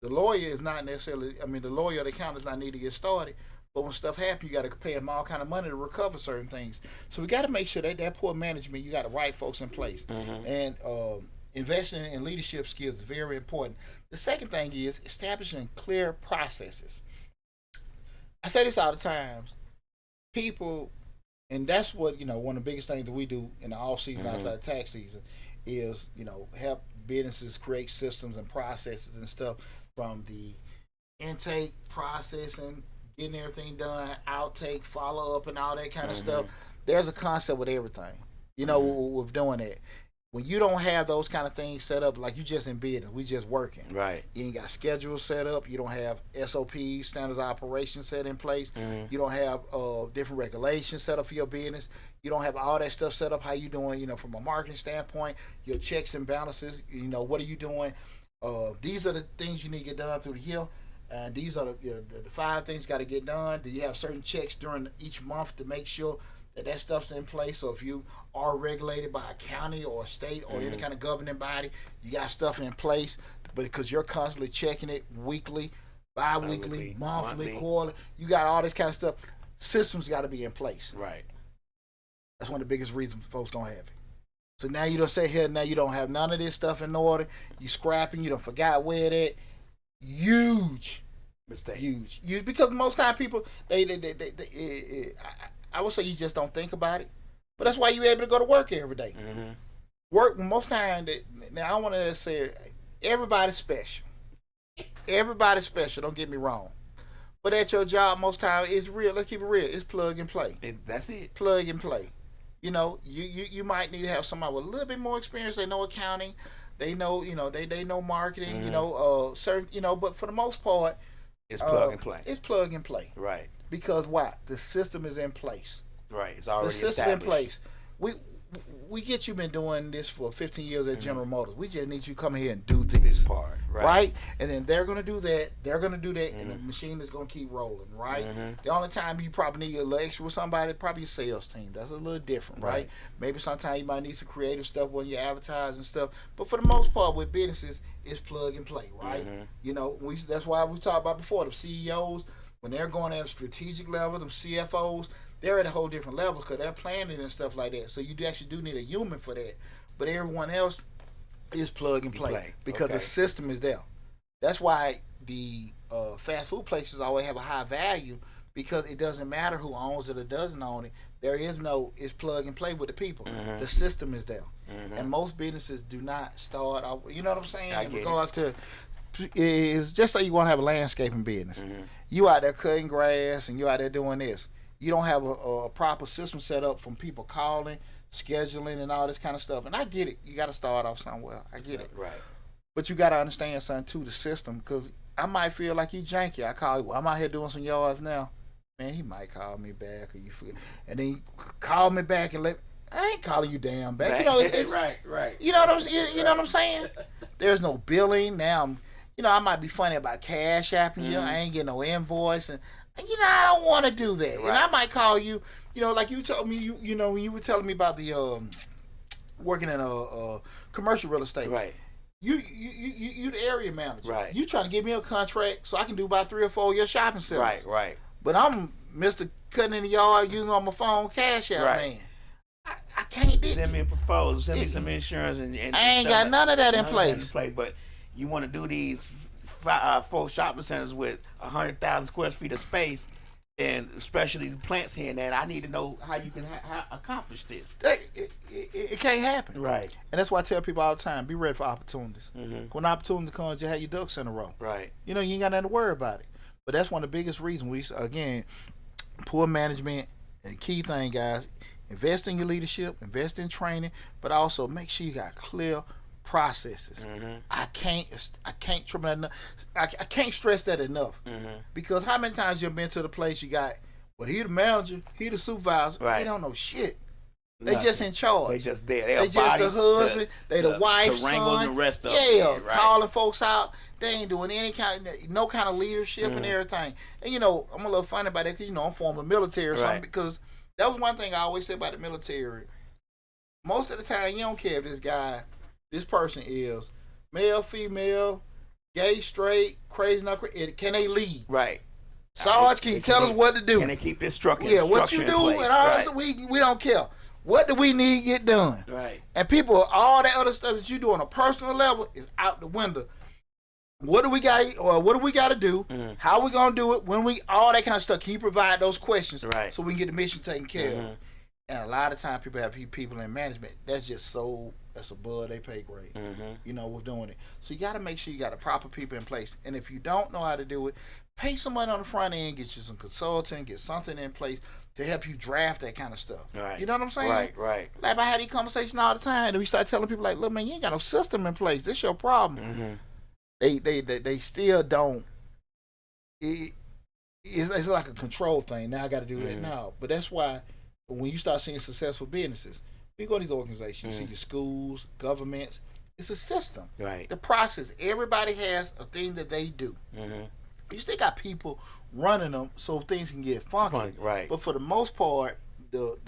lawyer is not necessarily. I mean, the lawyer or the accountant is not need to get started. But when stuff happens, you got to pay them all kind of money to recover certain things. So we got to make sure that poor management, you got the right folks in place. And investing in leadership skills is very important. The second thing is establishing clear processes. I say this all the time. People, and that's what, one of the biggest things that we do in the off season outside of tax season is, help businesses create systems and processes and stuff from the intake, processing, getting everything done, outtake, follow up, and all that kind of stuff. There's a concept with everything, with doing that. when you don't have those kind of things set up, like you just in business, we just working. Right. You ain't got schedules set up. You don't have SOPs, standards of operations set in place. You don't have different regulations set up for your business. You don't have all that stuff set up. How you doing? From a marketing standpoint, your checks and balances. What are you doing? These are the things you need to get done through the year. And these are the 5 things got to get done. Do you have certain checks during each month to make sure that stuff's in place? So if you are regulated by a county or a state or any kind of governing body, you got stuff in place. But because you're constantly checking it weekly, bi-weekly, monthly, quarterly, you got all this kind of stuff. Systems got to be in place. Right. That's one of the biggest reasons folks don't have it. So now you don't say here, now you don't have none of this stuff in order. You scrapping, you don't forgot where it at. Huge mistake. Huge. Because most time people, they I would say you just don't think about it. But that's why you're able to go to work every day. Work most time. Now I want to say everybody's special. Everybody's special. Don't get me wrong. But at your job, most time it's real. Let's keep it real. It's plug and play. That's it. Plug and play. You might need to have somebody with a little bit more experience. They know accounting. They know, they know marketing. Certain, but for the most part, it's plug and play. It's plug and play. Right. Because why? The system is in place. Right. It's already established. The system in place. We get you been doing this for 15 years at General Motors. We just need you to come here and do this part, right? And then they're gonna do that. They're gonna do that, and the machine is gonna keep rolling, right? The only time you probably need a little extra with somebody, probably your sales team. That's a little different, right? Maybe sometimes you might need some creative stuff when you advertise and stuff. But for the most part, with businesses, it's plug and play, right? That's why we talked about before the CEOs when they're going at a strategic level, them CFOs. They're at a whole different level because they're planning and stuff like that. So you actually do need a human for that. But everyone else is plug and play because the system is there. That's why the fast food places always have a high value because it doesn't matter who owns it or doesn't own it. It's plug and play with the people. The system is there. And most businesses do not start off, you know what I'm saying? In regards to, is just say you want to have a landscaping business. You out there cutting grass and you out there doing this. You don't have a proper system set up from people calling, scheduling, and all this kind of stuff. And I get it. You got to start off somewhere. I get it. Right. But you got to understand something, too, the system. Because I might feel like you janky. I call you. I'm out here doing some yards now. Man, he might call me back. And then you call me back and I ain't calling you damn back. Right. You know what I'm saying? There's no billing. Now, I might be funny about cash apping you. I ain't getting no invoice. And I don't want to do that. Right. And I might call you, like you told me, when you were telling me about the working in a commercial real estate. Right. You the area manager. Right. You trying to give me a contract so I can do about 3 or 4 of your shopping centers. Right. But I'm Mr. Cutting in the yard using on my phone cash out, man. I can't do. Send me a proposal. Send me some insurance and I ain't got none of that in place. But you want to do these 4 shopping centers with 100,000 square feet of space, and especially the plants here and there. I need to know how you can accomplish this. It can't happen. Right. And that's why I tell people all the time, be ready for opportunities. When opportunity comes, you have your ducks in a row. Right. You ain't got nothing to worry about it. But that's one of the biggest reasons poor management, and key thing, guys, invest in your leadership, invest in training, but also make sure you got clear processes. I can't triple that enough. I can't stress that enough. Because how many times you've been to the place you got, well, he the manager, he the supervisor, they don't know shit. They just in charge. They just there. They just the husband. They the wife, son. The rest of calling folks out. They ain't doing no kind of leadership and everything. And I'm a little funny about that because I'm former military or something. Because that was one thing I always said about the military. Most of the time, you don't care if this person is male, female, gay, straight, crazy, not crazy. Can they lead? Right. Sarge, can you tell us what to do? Can they keep this structure? Yeah, what you do, and all we don't care. What do we need to get done? Right. And people, all that other stuff that you do on a personal level is out the window. What do we got? Or what do we got to do? How we gonna do it? When all that kind of stuff? Can you provide those questions? Right. So we can get the mission taken care of? And a lot of times people have people in management that's above their pay grade. You know, we're doing it. So you got to make sure you got the proper people in place. And if you don't know how to do it, pay somebody on the front end, get you some consultant, get something in place to help you draft that kind of stuff. Right. You know what I'm saying? Right. Like I had these conversations all the time, and we start telling people like, look, man, you ain't got no system in place. This your problem. They still don't. It's like a control thing. Now I got to do that now. But that's why when you start seeing successful businesses, you go to these organizations, you see your schools, governments. It's a system. Right. The process. Everybody has a thing that they do. You still got people running them so things can get funky. Right. But for the most part, the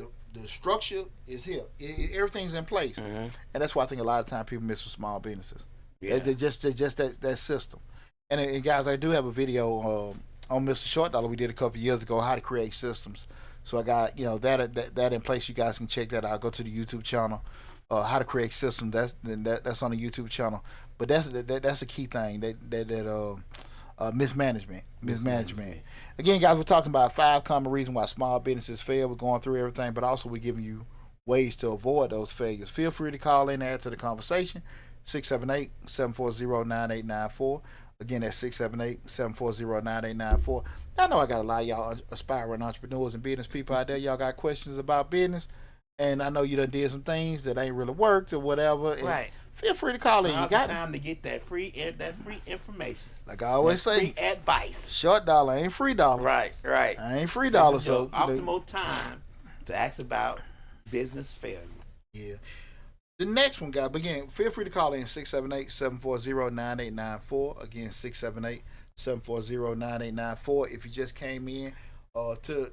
structure is here. Everything's in place. And that's why I think a lot of times people miss with small businesses. Yeah. They're just that system. And guys, I do have a video on Mr. Short Dollar we did a couple years ago, how to create systems. So I got that in place. You guys can check that out. Go to the YouTube channel, how to create systems. That's on the YouTube channel. But that's a key thing that mismanagement. Again, guys, we're talking about 5 common reasons why small businesses fail. We're going through everything, but also we're giving you ways to avoid those failures. Feel free to call in and add to the conversation. 678-740-9894. Again, that's 678-740-9894. I know I got a lot of y'all aspiring entrepreneurs and business people out there. Y'all got questions about business, and I know you done did some things that ain't really worked or whatever. Right. Feel free to call in. Now's You got the time to get that free information. Like I always say, free advice. Short dollar ain't free dollar. Right. I ain't free dollar. This is So your optimal time to ask about business failures. Yeah. The next one, guys, again, feel free to call in 678-740-9894. Again, 678-740-9894. If you just came in to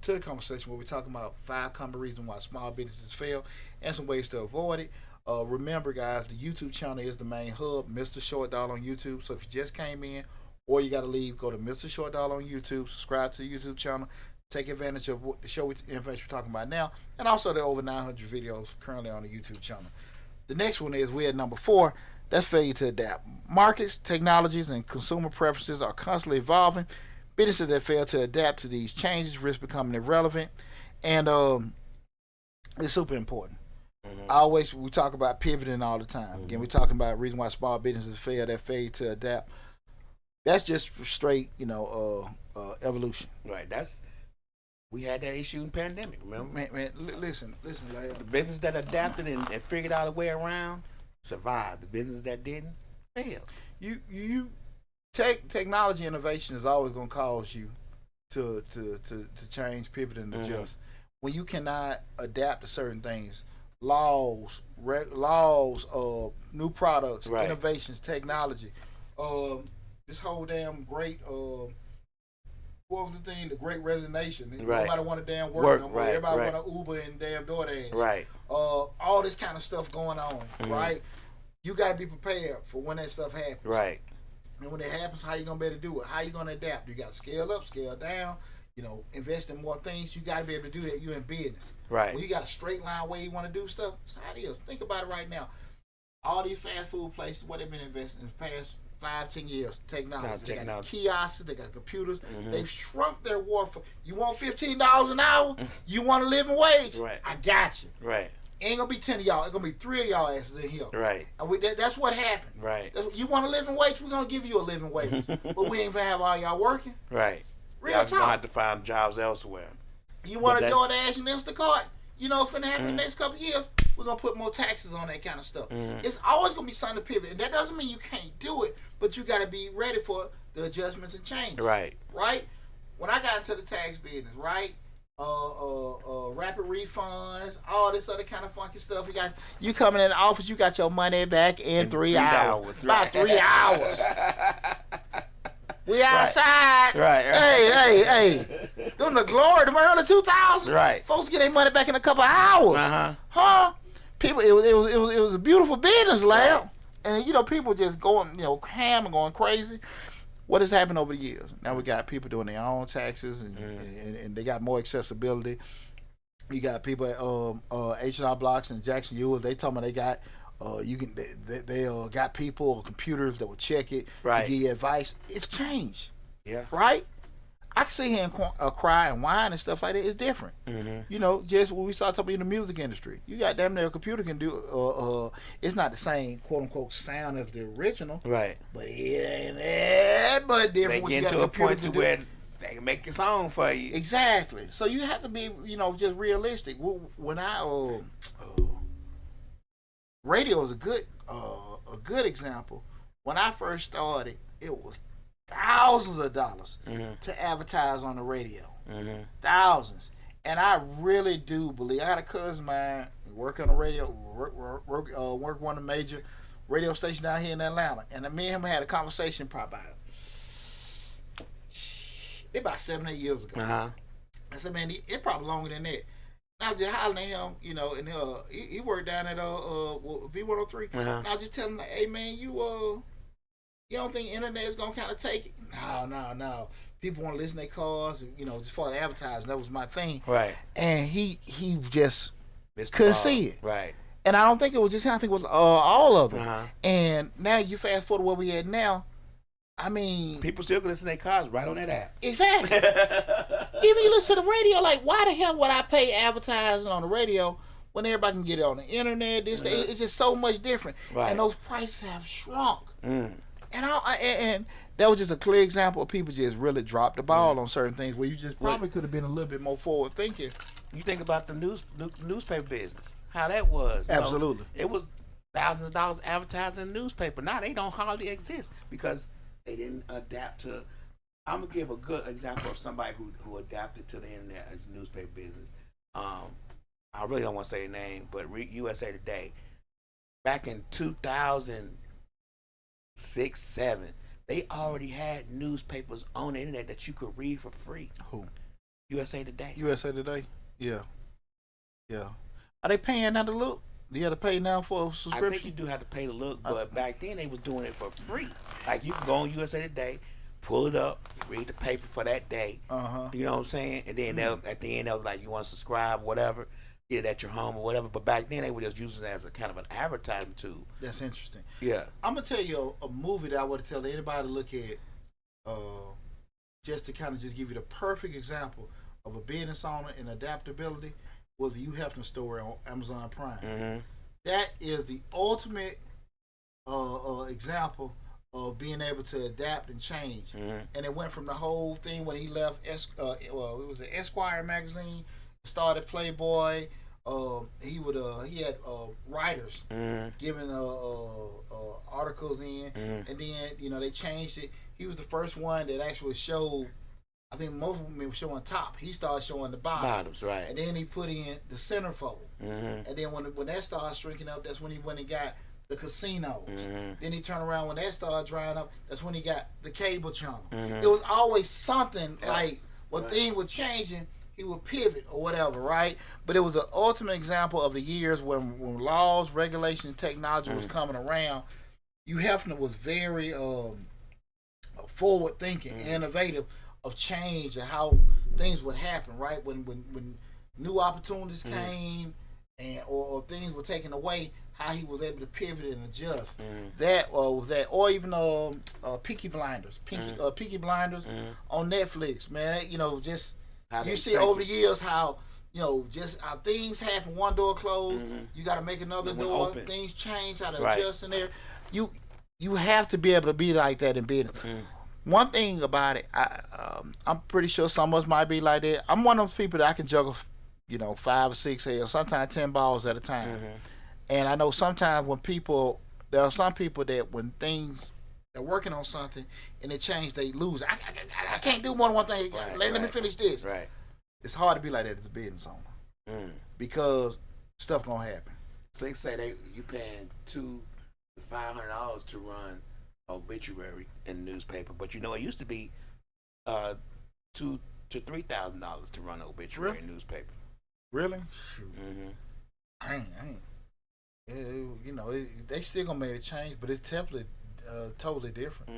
the conversation where we're talking about 5 common reasons why small businesses fail and some ways to avoid it. Remember, guys, the YouTube channel is the main hub, Mr. Short Dollar on YouTube. So if you just came in or you got to leave, go to Mr. Short Dollar on YouTube, subscribe to the YouTube channel. Take advantage of what the show information we're talking about now, and also there are over 900 videos currently on the YouTube channel. The next one is we're at number 4. That's failure to adapt. Markets, technologies, and consumer preferences are constantly evolving. Businesses that fail to adapt to these changes risk becoming irrelevant, and it's super important. We talk about pivoting all the time. Again, we're talking about the reason why small businesses fail. That failure to adapt. That's just straight, evolution. Right. We had that issue in pandemic, remember? Man, listen, Larry. The business that adapted and figured out a way around survived. The business that didn't failed. You technology innovation is always going to cause you to change, pivot, and adjust. When you cannot adapt to certain things, laws, new products, innovations, technology, this whole damn great. What was the thing? The Great Resignation. Nobody want to damn work no more. Everybody want to Uber and damn DoorDash. Right. All this kind of stuff going on. Right. You got to be prepared for when that stuff happens. Right. And when it happens, how you gonna be able to do it? How you gonna adapt? You got to scale up, scale down. Invest in more things. You got to be able to do that. You in business. Right. When you got a straight line way you want to do stuff, it's how it is. Think about it right now. All these fast food places, what they've been investing in the past 5-10 years, technology. They got kiosks, they got computers. They've shrunk their workforce. You want $15 an hour? You want a living wage? Right. I got you. Right. Ain't gonna be 10 of y'all. It's gonna be 3 of y'all asses in here. Right. And that's what happened. Right. You want a living wage? We're gonna give you a living wage. But we ain't gonna have all y'all working. Right. Real y'all talk. gonna have to find jobs elsewhere. You want to DoorDash and Instacart? What's gonna happen in the next couple of years? We're gonna put more taxes on that kind of stuff. It's always gonna be something to pivot, and that doesn't mean you can't do it, but you got to be ready for the adjustments and changes. Right. When I got into the tax business, rapid refunds, all this other kind of funky stuff. You coming in the office, you got your money back in 3 hours. About 3 hours. We outside. Right. Hey. Doing the glory, the early 2000s. Right. Folks get their money back in a couple of hours. Huh? People, it was a beautiful business, lab. Right. And people just going, ham and going crazy. What has happened over the years? Now we got people doing their own taxes, and they got more accessibility. You got people at H&R Blocks and Jackson Ewell. They told me they got. They got people or computers that will check it to give you advice. It's changed. Yeah. Right? I can sit here and cry and whine and stuff like that. It's different. You know, just when we start talking in the music industry, you got damn near a computer can do. It's not the same quote unquote sound as the original, Right. but it ain't that much They different. when you get got to a computer point to to do- where they can make a song for you. Exactly. So you have to be, you know, just realistic. When I radio is a good example. When I first started, it was thousands of dollars to advertise on the radio. Thousands. And I really do believe, I had a cousin of mine work on the radio, work one of the major radio stations down here in Atlanta. And me and him had a conversation probably about 7 or 8 years ago. I said, man, it probably longer than that. And I was just hollering at him, you know, and he worked down at V103. And I was just telling him, like, hey, man, you don't think internet is going to kind of take it? No. People want to listen to their cars, you know, just for the advertising. That was my thing. Right. And he just Mr. couldn't Bob. see it. Right. And I don't think it was just him. I think it was all of them. And now you fast forward to where we at now. I mean, People still can listen to their cars right on that app. exactly. Even you listen to the radio, like, why the hell would I pay advertising on the radio when everybody can get it on the internet? It's just so much different. Right. And those prices have shrunk. And that was just a clear example of people just really dropped the ball on certain things where you just probably could have been a little bit more forward thinking. You think about the newspaper business, how that was. You know? Absolutely. It was thousands of dollars advertising in the newspaper. Now they don't hardly exist because they didn't adapt to. I'm gonna give a good example of somebody who adapted to the internet as a newspaper business. I really don't want to say the name, but USA Today, back in 2006, 7, they already had newspapers on the internet that you could read for free. Who? USA Today. USA Today? Yeah. Are they paying now to look? Do you have to pay now for a subscription? I think you do have to pay to look, but back then they was doing it for free. Like you can go on USA Today, pull it up, read the paper for that day. You know what I'm saying? And then they'll at the end they'll like, you want to subscribe, whatever, get it at your home or whatever. But back then they were just using it as a kind of an advertising tool. That's interesting. Yeah. I'm gonna tell you a movie that I would tell anybody to look at, just to kind of just give you the perfect example of a business owner and adaptability. Was the Hugh Hefner story on Amazon Prime? That is the ultimate example of being able to adapt and change. And it went from the whole thing when he left. It was an Esquire magazine, started Playboy. He had writers giving articles in, and then they changed it. He was the first one that actually showed. I think most of them were showing top. He started showing the Bottoms, right? and then he put in the centerfold. And then when that started shrinking up, that's when he went and got the casinos. Then he turned around when that started drying up. That's when he got the cable channel. It was always something like when things were changing, he would pivot or whatever, right? But it was an ultimate example of the years when laws, regulation, technology was coming around. Hugh Hefner was very forward thinking, innovative of change and how things would happen, right? When new opportunities came and or things were taken away, how he was able to pivot and adjust. That or even Peaky Blinders, Peaky Blinders on Netflix, man. Just you see over the years how just how things happen. One door closed, you got to make another door. Open. Things change, how to adjust in there. You have to be able to be like that in business. One thing about it, I'm pretty sure some of us might be like that. I'm one of those people that I can juggle, 5 or 6 or sometimes 10 balls at a time. And I know sometimes there are some people that when they're working on something and it change, they lose. I can't do more than one thing. Let me finish this. Right. It's hard to be like that as a business owner because stuff gonna happen. So they say you paying $200 to $500 to run obituary in the newspaper, but it used to be $2,000 to $3,000 to run an obituary in the newspaper. Really? Shoot. I ain't. They still gonna make a change, but it's definitely totally different.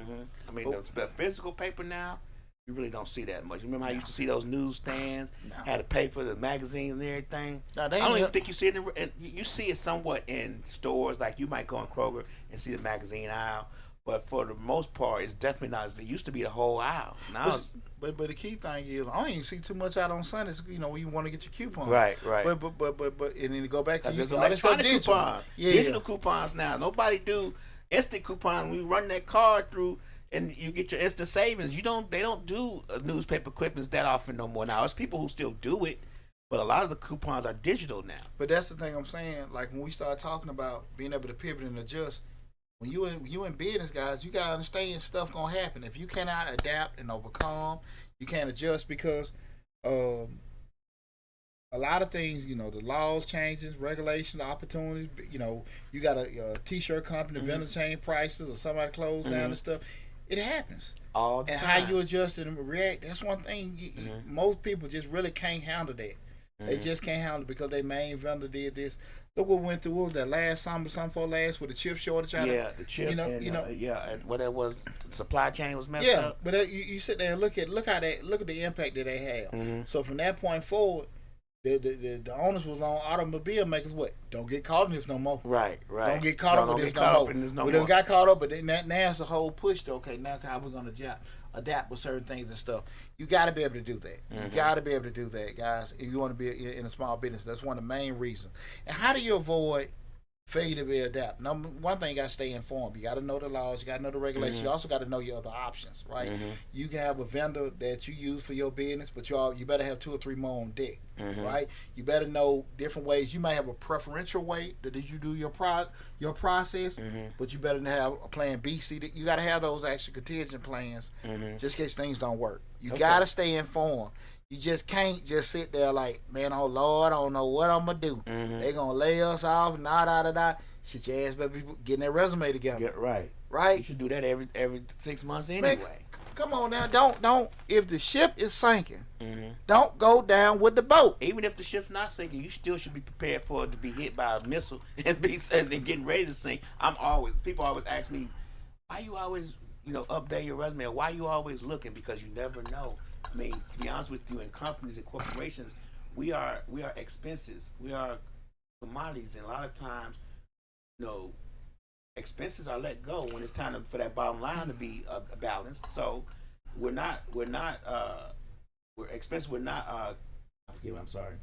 I mean, the physical paper now, you really don't see that much. Remember how you used to see those newsstands, had the paper, the magazines, and everything? No, I don't even think you see it. You see it somewhat in stores. Like you might go in Kroger and see the magazine aisle, But for the most part, it's definitely not. It used to be the whole aisle. Now, but the key thing is, I don't even see too much out on Sundays. You know, when you want to get your coupons. Right. But, and then to go back to there's all this stuff electronic digital. coupons, digital coupons now. Nobody do instant coupons. We run that card through, and you get your instant savings. They don't do newspaper clippings that often no more. Now, it's people who still do it, but a lot of the coupons are digital now. But that's the thing I'm saying. Like when we start talking about being able to pivot and adjust. When you in business, guys, you gotta understand stuff gonna happen. If you cannot adapt and overcome, you can't adjust because a lot of things, you know, the laws changes, regulations, opportunities. You know, you got a t-shirt company, vendor change prices, or somebody closed down and stuff. It happens All the and time. how you adjust and react. That's one thing. Most people just really can't handle that. They just can't handle it because their main vendor did this. Look what went through. What was that last summer for last with the chip shortage? The chip. And what it was, supply chain was messed up. But you sit there and look at the impact that they have. So from that point forward, the onus was on automobile makers. What? Don't get caught in this no more. Right. Don't get caught up in this no more. We done got caught up, but now it's a whole push. To, okay, now how we gonna adapt with certain things and stuff. You got to be able to do that. You got to be able to do that, guys. If you want to be in a small business, that's one of the main reasons. And how do you avoid failure to be adapt? Number one thing, you got to stay informed. You got to know the laws. You got to know the regulations. You also got to know your other options, right? You can have a vendor that you use for your business, but you better have 2 or 3 more on deck, right? You better know different ways. You might have a preferential way that you do your process, but you better have a plan B, C. You got to have those actual contingent plans just in case things don't work. You got to stay informed. You just can't just sit there like, man, oh Lord, I don't know what I'm gonna do. They gonna lay us off, Shit, your ass better be getting that resume together. Get right. Right. You should do that every 6 months anyway. Man, come on now, don't. If the ship is sinking, don't go down with the boat. Even if the ship's not sinking, you still should be prepared for it to be hit by a missile and getting ready to sink. People always ask me, why you always update your resume, or why you always looking? Because you never know. I mean, to be honest with you, in companies and corporations, we are expenses. We are commodities, and a lot of times, expenses are let go when it's time for that bottom line to be balanced. So we're expenses. We're not. I forget. I'm sorry.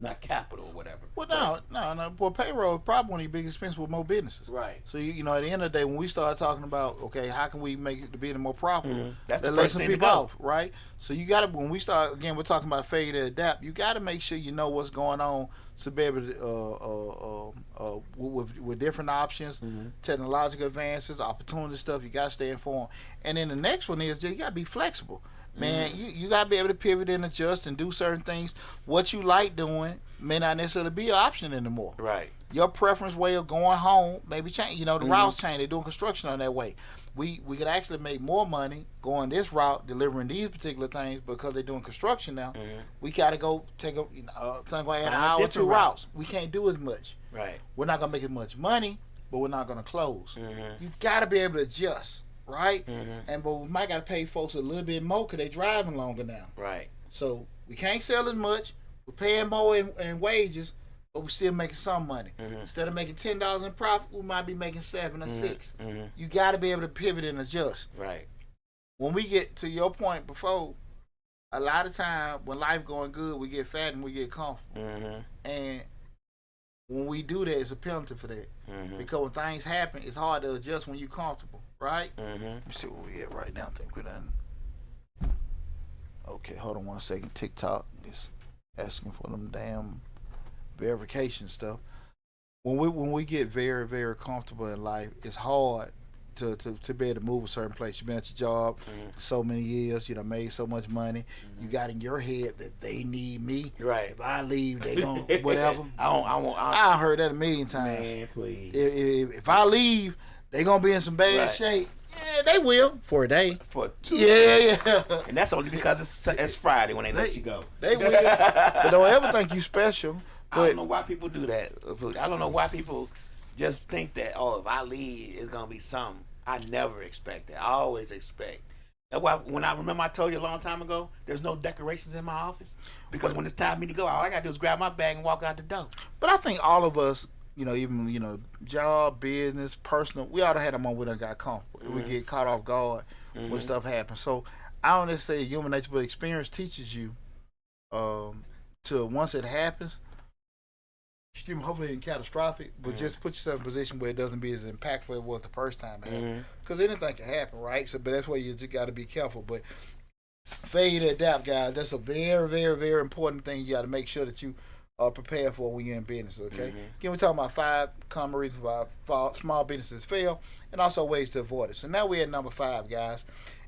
Not capital or whatever. Well, no. Well, payroll is probably one of the biggest expenses with more businesses. Right. So, at the end of the day, when we start talking about, okay, how can we make the business more profitable? That's the lay first some thing to people go. off, right? So you got to, when we start, again, we're talking about failure to adapt, you got to make sure you know what's going on to be able to, with different options, technological advances, opportunity stuff, you got to stay informed. And then the next one is you got to be flexible. Man, you got to be able to pivot and adjust and do certain things. What you like doing may not necessarily be an option anymore. Right. Your preference way of going home maybe change. The routes change. They're doing construction on that way. We could actually make more money going this route, delivering these particular things because they're doing construction now. We got to go take an hour or 2 routes. We can't do as much. Right. We're not going to make as much money, but we're not going to close. You got to be able to adjust. Right? But we might got to pay folks a little bit more because they're driving longer now. Right. So we can't sell as much. We're paying more in wages, but we're still making some money. Instead of making $10 in profit, we might be making 7 or 6. You got to be able to pivot and adjust. Right. When we get to your point before, a lot of time when life going good, we get fat and we get comfortable. And when we do that, it's a penalty for that. Because when things happen, it's hard to adjust when you're comfortable. Right? Let me see where we at right now. I think we're done. Okay, hold on 1 second. TikTok is asking for them damn verification stuff. When we get very, very comfortable in life, it's hard to be able to move a certain place. You've been at your job so many years, made so much money. You got in your head that they need me. Right. If I leave, they gon' whatever. I I heard that a million times. Man, please. If I leave, they gonna be in some bad shape. Yeah, they will for a day. For 2 days. Yeah. And that's only because it's Friday when they let you go. They will. But don't ever think you special. I don't know why people do that. I don't know why people just think that, if I leave, it's gonna be something. I never expect that. I always expect. That's why when I remember I told you a long time ago, there's no decorations in my office. Because when it's time for me to go, all I gotta do is grab my bag and walk out the door. But I think all of us, even job, business, personal. We ought to have them on. We done got comfortable. We get caught off guard when stuff happens. So I don't necessarily say human nature, but experience teaches you to once it happens. Excuse me, hopefully it ain't catastrophic, but just put yourself in a position where it doesn't be as impactful as it was the first time it happened. Because anything can happen, right? So, but that's why you just got to be careful. But failure to adapt, guys, that's a very, very, very important thing you got to make sure that you are prepared for when you're in business, okay? Again, we're talking about 5 common reasons why small businesses fail and also ways to avoid it. So now we're at number 5, guys.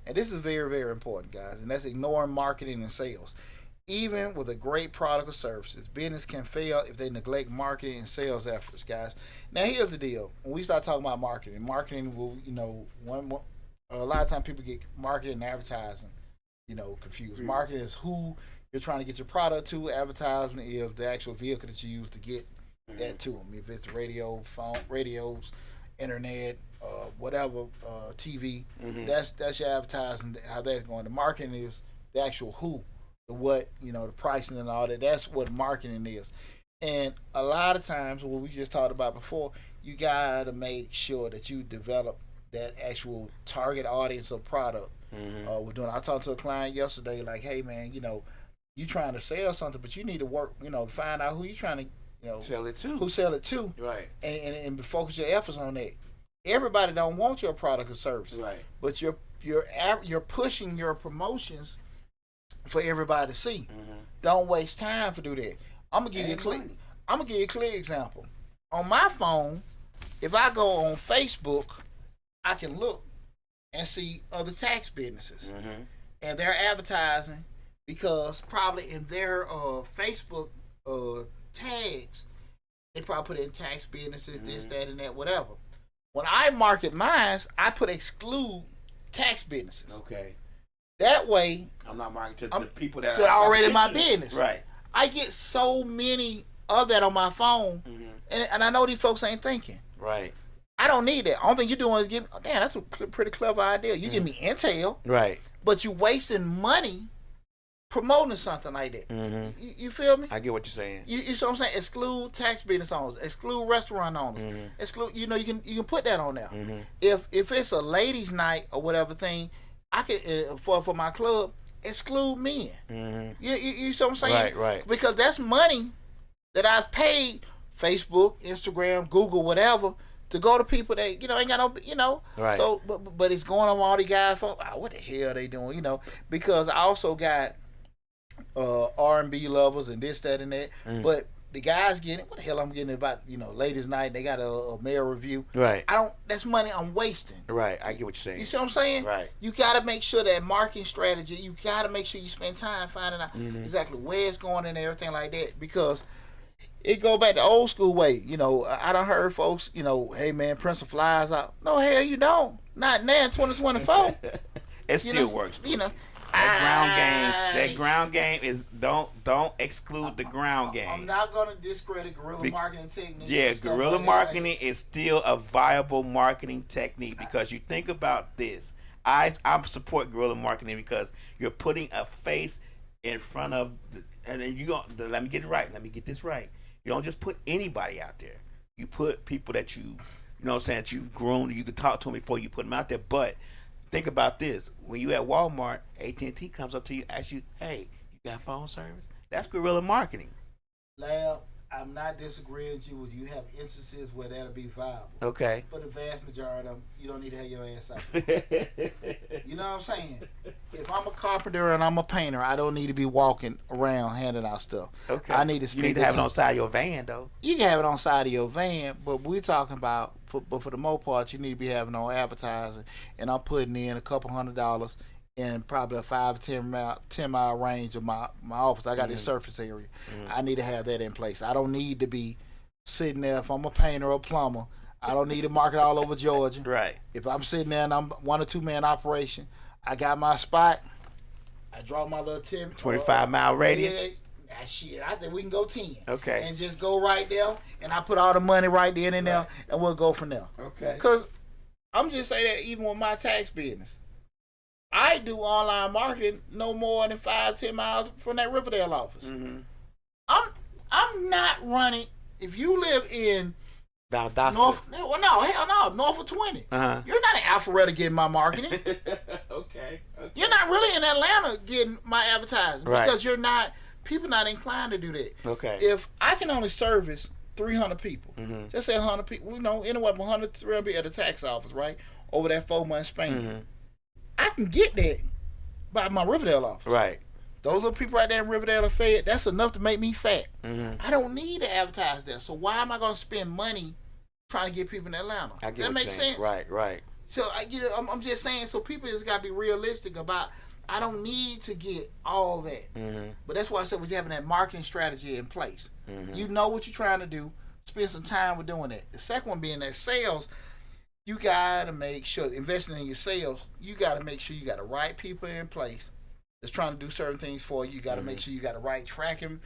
And this is very, very important, guys, and that's ignoring marketing and sales. Even with a great product or services, business can fail if they neglect marketing and sales efforts, guys. Now, here's the deal. When we start talking about marketing will, a lot of times people get marketing and advertising, confused. Marketing is who you're trying to get your product to. Advertising is the actual vehicle that you use to get that to them. If it's radios, internet, whatever, TV, that's your advertising, how that's going. The marketing is the actual who. What the pricing and all that. That's what marketing is. And a lot of times, what we just talked about before, you gotta make sure that you develop that actual target audience of product. We're doing. I talked to a client yesterday, like, hey man, you trying to sell something, but you need to work, find out who you trying to, sell it to. Who sell it to, right? And focus your efforts on that. Everybody don't want your product or service, right? But you're pushing your promotions for everybody to see. Don't waste time to do that. I'm gonna give you a clear example. On my phone, if I go on Facebook, I can look and see other tax businesses, and they're advertising because probably in their Facebook tags, they probably put in tax businesses, this, that, and that, whatever. When I market mine, I put exclude tax businesses. Okay. That way, I'm not marketing to the people that are already in my business. Right. I get so many of that on my phone, and I know these folks ain't thinking. Right. I don't need that. Only thing you're doing is give. Oh, damn, that's a pretty clever idea. You give me intel, right? But you wasting money promoting something like that. You feel me? I get what you're saying. You see what I'm saying? Exclude tax business owners, exclude restaurant owners, exclude. You can put that on there. If it's a ladies' night or whatever thing, I can for my club exclude men. You see what I'm saying? Right. Because that's money that I've paid Facebook, Instagram, Google, whatever, to go to people that ain't got no Right. So but it's going on all these guys. What the hell are they doing? Because I also got R&B lovers and this, that, and that. But the guys getting what the hell I'm getting about ladies' night. They got a male review. Right. That's money I'm wasting. Right. I get what you're saying. You see what I'm saying? Right. You got to make sure that marketing strategy. You got to make sure you spend time finding out exactly where it's going and everything like that, because it go back to old school way. I done heard folks. Hey man, Prince of Flies out. No, hell you don't. Not now, 2024. It still works. That ground game is don't exclude the ground game. I'm not gonna discredit guerrilla marketing techniques. Yeah, guerrilla marketing is still a viable marketing technique, because you think about this. I support guerrilla marketing because you're putting a face in front of, and then let me get it right. Let me get this right. You don't just put anybody out there. You put people that that you've grown. You can talk to them before you put them out there, but. Think about this. When you at Walmart, AT&T comes up to you and asks you, hey, you got phone service? That's guerrilla marketing. Lab, I'm not disagreeing with you. You have instances where that'll be viable. Okay. But the vast majority of them, you don't need to have your ass out. You know what I'm saying? If I'm a carpenter and I'm a painter, I don't need to be walking around handing out stuff. Okay. I need to. You need to have it on side of your van, though. You can have it on side of your van, but we're talking about, but for the most part, you need to be having on advertising. And I'm putting in a couple $100 in probably a 5 to 10 mile range of my office. I got this surface area. I need to have that in place. I don't need to be sitting there. If I'm a painter or a plumber, I don't need to market all over Georgia. Right. If I'm sitting there and I'm 1 or 2 man operation, I got my spot. I draw my little 25-mile radius. Shit, I think we can go 10. Okay. And just go right there, and I put all the money right then and there, and we'll go from there. Okay. Because I'm just saying that even with my tax business, I do online marketing no more than 5-10 miles from that Riverdale office. I'm not running. If you live in Valdosta. Hell no, north of 20. Uh-huh. You're not in Alpharetta getting my marketing. Okay. You're not really in Atlanta getting my advertising Right. because you're not. People not inclined to do that. Okay. If I can only service 300 people, Mm-hmm. just say 100 people, anywhere from 100 to 300 people at the tax office, right? Over that 4-month span, Mm-hmm. I can get that by my Riverdale office. Right. Those are people right there in Riverdale are fed. That's enough to make me fat. Mm-hmm. I don't need to advertise that. So why am I going to spend money trying to get people in Atlanta? I get that what makes you're saying. sense. Right. So I'm just saying. So people just got to be realistic about. I don't need to get all that. Mm-hmm. But that's why I said we're having that marketing strategy in place. Mm-hmm. You know what you're trying to do. Spend some time with doing that. The second one being that sales. You got to make sure investing in your sales. You got to make sure you got the right people in place that's trying to do certain things for you. You got to make sure you got the right tracking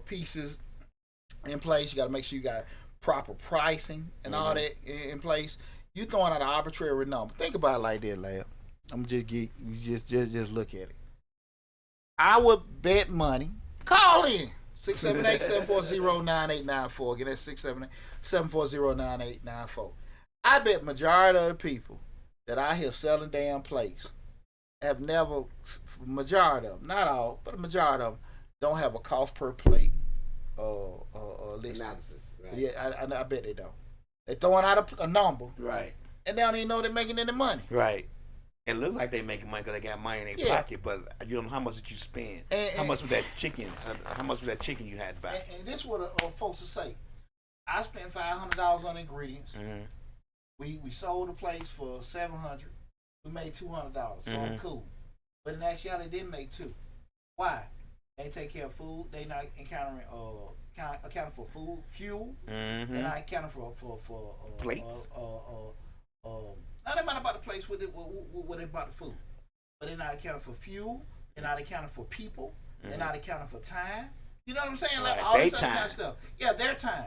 pieces in place. You got to make sure you got proper pricing and all that in place. You throwing out an arbitrary number. Think about it like that, lad. I'm just look at it. I would bet money. Call in 678-740-9894. Again, that's 678-740-9894. I bet majority of the people that I hear selling damn plates have never, majority of them, not all, but a majority of them don't have a cost per plate list. Analysis. Right. Yeah, I bet they don't. They're throwing out a number, Right. and they don't even know they're making any money. Right. It looks like they making money because they got money in their pocket, but you don't know how much did you spend. How much was that chicken? How much was that chicken you had to buy? And this is what folks will say. I spent $500 on ingredients. Mm-hmm. We sold the place for $700. We made $200. So I'm cool. But in actuality, they didn't make two. Why? They take care of food. They not accounting for food, fuel. Mm-hmm. They're not accounting for plates. Not they mind about the place where they bought the food, but they're not accounting for fuel. They're not accounting for people. They're not accounting for time. You know what I'm saying? Like Right. all They this other kind time. of stuff. Yeah, their time.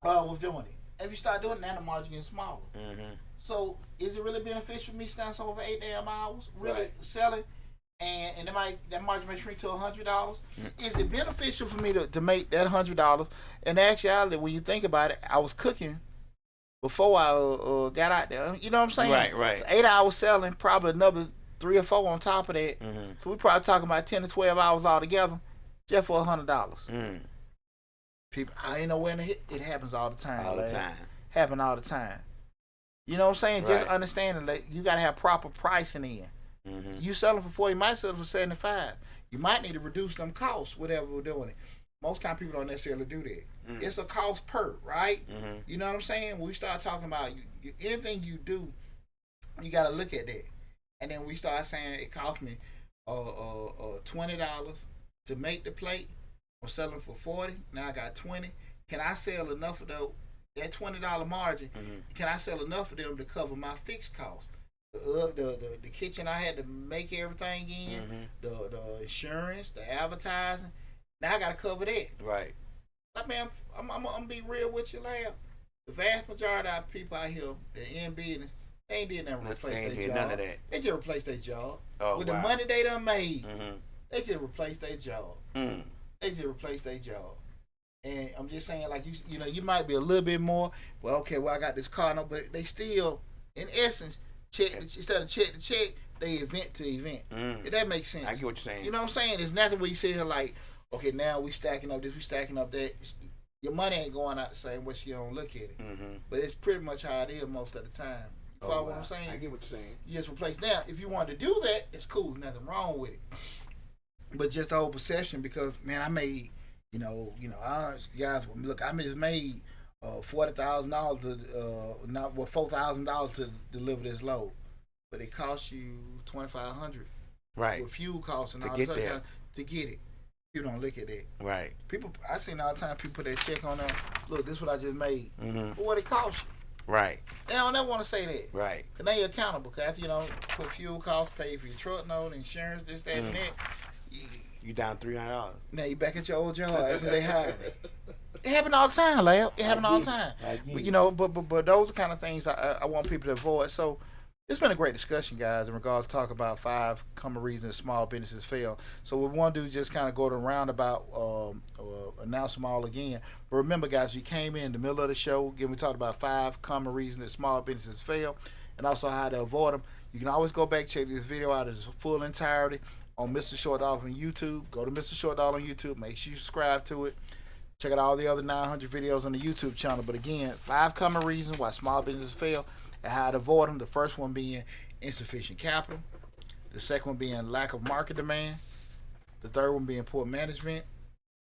Was doing it. If you start doing it, now the margin getting smaller. Mm-hmm. So is it really beneficial for me standing over 8 damn hours, really Right. selling, and that margin may shrink to $100? Is it beneficial for me to make that $100? And actually, when you think about it, I was cooking before I got out there. You know what I'm saying? Right. So 8 hours selling, probably another 3 or 4 on top of that. So we probably talking about 10 to 12 hours altogether, just for $100. People, I ain't know when it happens all the time. All the time. Happen all the time. You know what I'm saying? Just Right. understanding that you gotta have proper pricing in. You selling for 40, you might sell for 75. You might need to reduce them costs, whatever we're doing it. Most time people don't necessarily do that. It's a cost per, right? You know what I'm saying? When we start talking about anything you do, you gotta look at that. And then we start saying it cost me $20 to make the plate. I'm selling for 40. Now I got 20. Can I sell enough of that $20 margin? Can I sell enough of them to cover my fixed costs? The kitchen I had to make everything in, the insurance, the advertising. Now I got to cover that. Right. I mean, I'm gonna be real with you, lad. The vast majority of people out here that in business, they ain't did nothing to replace Ain't their did job. none of that. They just replaced their job. Oh, With wow. the money they done made, Mm-hmm. they just replaced their job. They just replaced their job. And I'm just saying, like, you might be a little bit more, well, okay, well, I got this car, no, but they still, in essence, instead of check to check, they event to event. If that makes sense. I get what you're saying. You know what I'm saying? There's nothing where you sit here like, okay, now we stacking up this, we stacking up that. Your money ain't going out the same way, so you don't look at it. But it's pretty much how it is most of the time. You follow what I'm saying? I get what you're saying. You just replace. Now, if you want to do that, it's cool. Nothing wrong with it. But just the whole perception, because, man, I made, guys, look, I just made $40,000 $4,000 to deliver this load. But it costs you $2,500. Right. With fuel costs and To all get this there. other stuff to get it. People don't look at that. Right. People, I seen all the time people put that check on there. Look, this is what I just made. But what it cost you? Right. They don't never want to say that. Right. Because now you're accountable. Because, put fuel costs, pay for your truck note, insurance, this, that, and that. You down $300. Now you back at your old job. That's what they hire. It happen all the time, Lab. It happen all the time. But but those are the kind of things I want people to avoid. So It's been a great discussion, guys, in regards to talk about 5 common reasons small businesses fail. So what we want to do is just kind of go to roundabout, announce them all again. But remember, guys, you came in the middle of the show. Again, we talked about 5 common reasons that small businesses fail, and also how to avoid them. You can always go back, check this video out in its full entirety on Mr. Short Dollar on YouTube. Go to Mr. Short Dollar on YouTube. Make sure you subscribe to it. Check out all the other 900 videos on the YouTube channel. But again, 5 common reasons why small businesses fail and how to avoid them. The first one being insufficient capital. The second one being lack of market demand. The third one being poor management.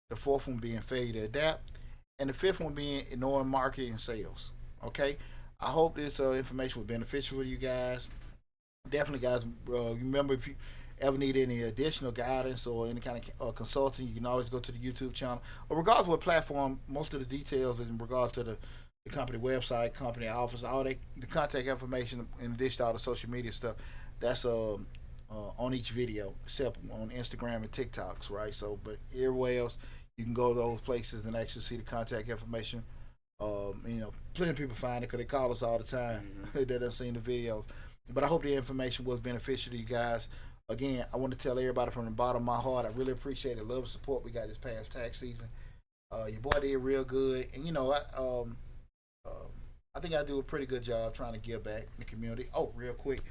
The fourth one being failure to adapt. And the fifth one being ignoring marketing and sales. Okay? I hope this information was beneficial for you guys. Definitely, guys, remember, if you ever need any additional guidance or any kind of consulting, you can always go to the YouTube channel. Or regardless of what platform, most of the details in regards to the company website, company office, all the contact information, in addition to all the social media stuff, that's on each video, except on Instagram and TikToks, right? So, but everywhere else, you can go to those places and actually see the contact information. Plenty of people find it because they call us all the time. They done seen the videos. But I hope the information was beneficial to you guys. Again, I want to tell everybody from the bottom of my heart, I really appreciate the love and support we got this past tax season. Your boy did real good, and I think I do a pretty good job trying to give back in the community. Oh, real quick,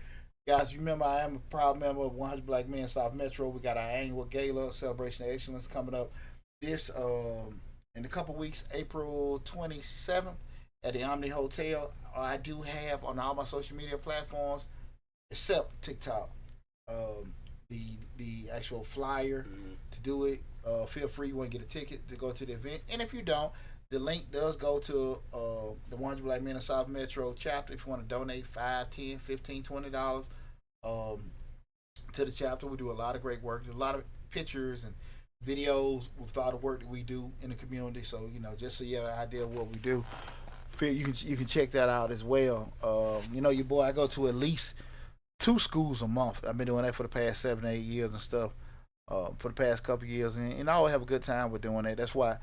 guys, you remember I am a proud member of 100 Black Men South Metro. We got our annual gala, Celebration of Excellence, coming up this in a couple weeks, April 27th at the Omni Hotel. I do have on all my social media platforms, except TikTok, the actual flyer to do it. Feel free, you want to get a ticket to go to the event, and if you don't, the link does go to the 100 Black Men in South Metro chapter. If you want to donate $5, $10, $15, $20 to the chapter, we do a lot of great work. There's a lot of pictures and videos with all the work that we do in the community. So just so you have an idea of what we do, you can check that out as well. Your boy, I go to at least 2 schools a month. I've been doing that for the past 7, 8 years and stuff. For the past couple of years, and I always have a good time with doing that. That's why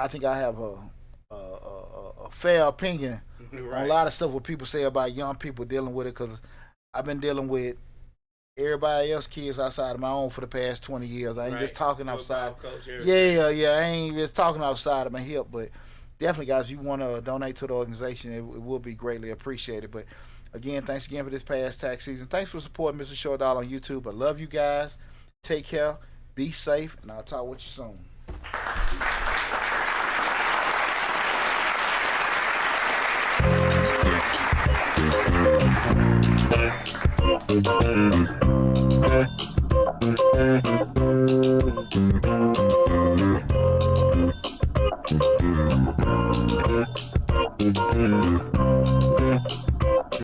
I think I have a fair opinion on a lot of stuff what people say about young people dealing with it, because I've been dealing with everybody else kids outside of my own for the past 20 years. I ain't just talking outside. Yeah, I ain't just talking outside of my hip, but definitely, guys, if you want to donate to the organization, it will be greatly appreciated. But again, thanks again for this past tax season. Thanks for supporting Mr. Short Dollar on YouTube. I love you guys. Take care. Be safe, and I'll talk with you soon.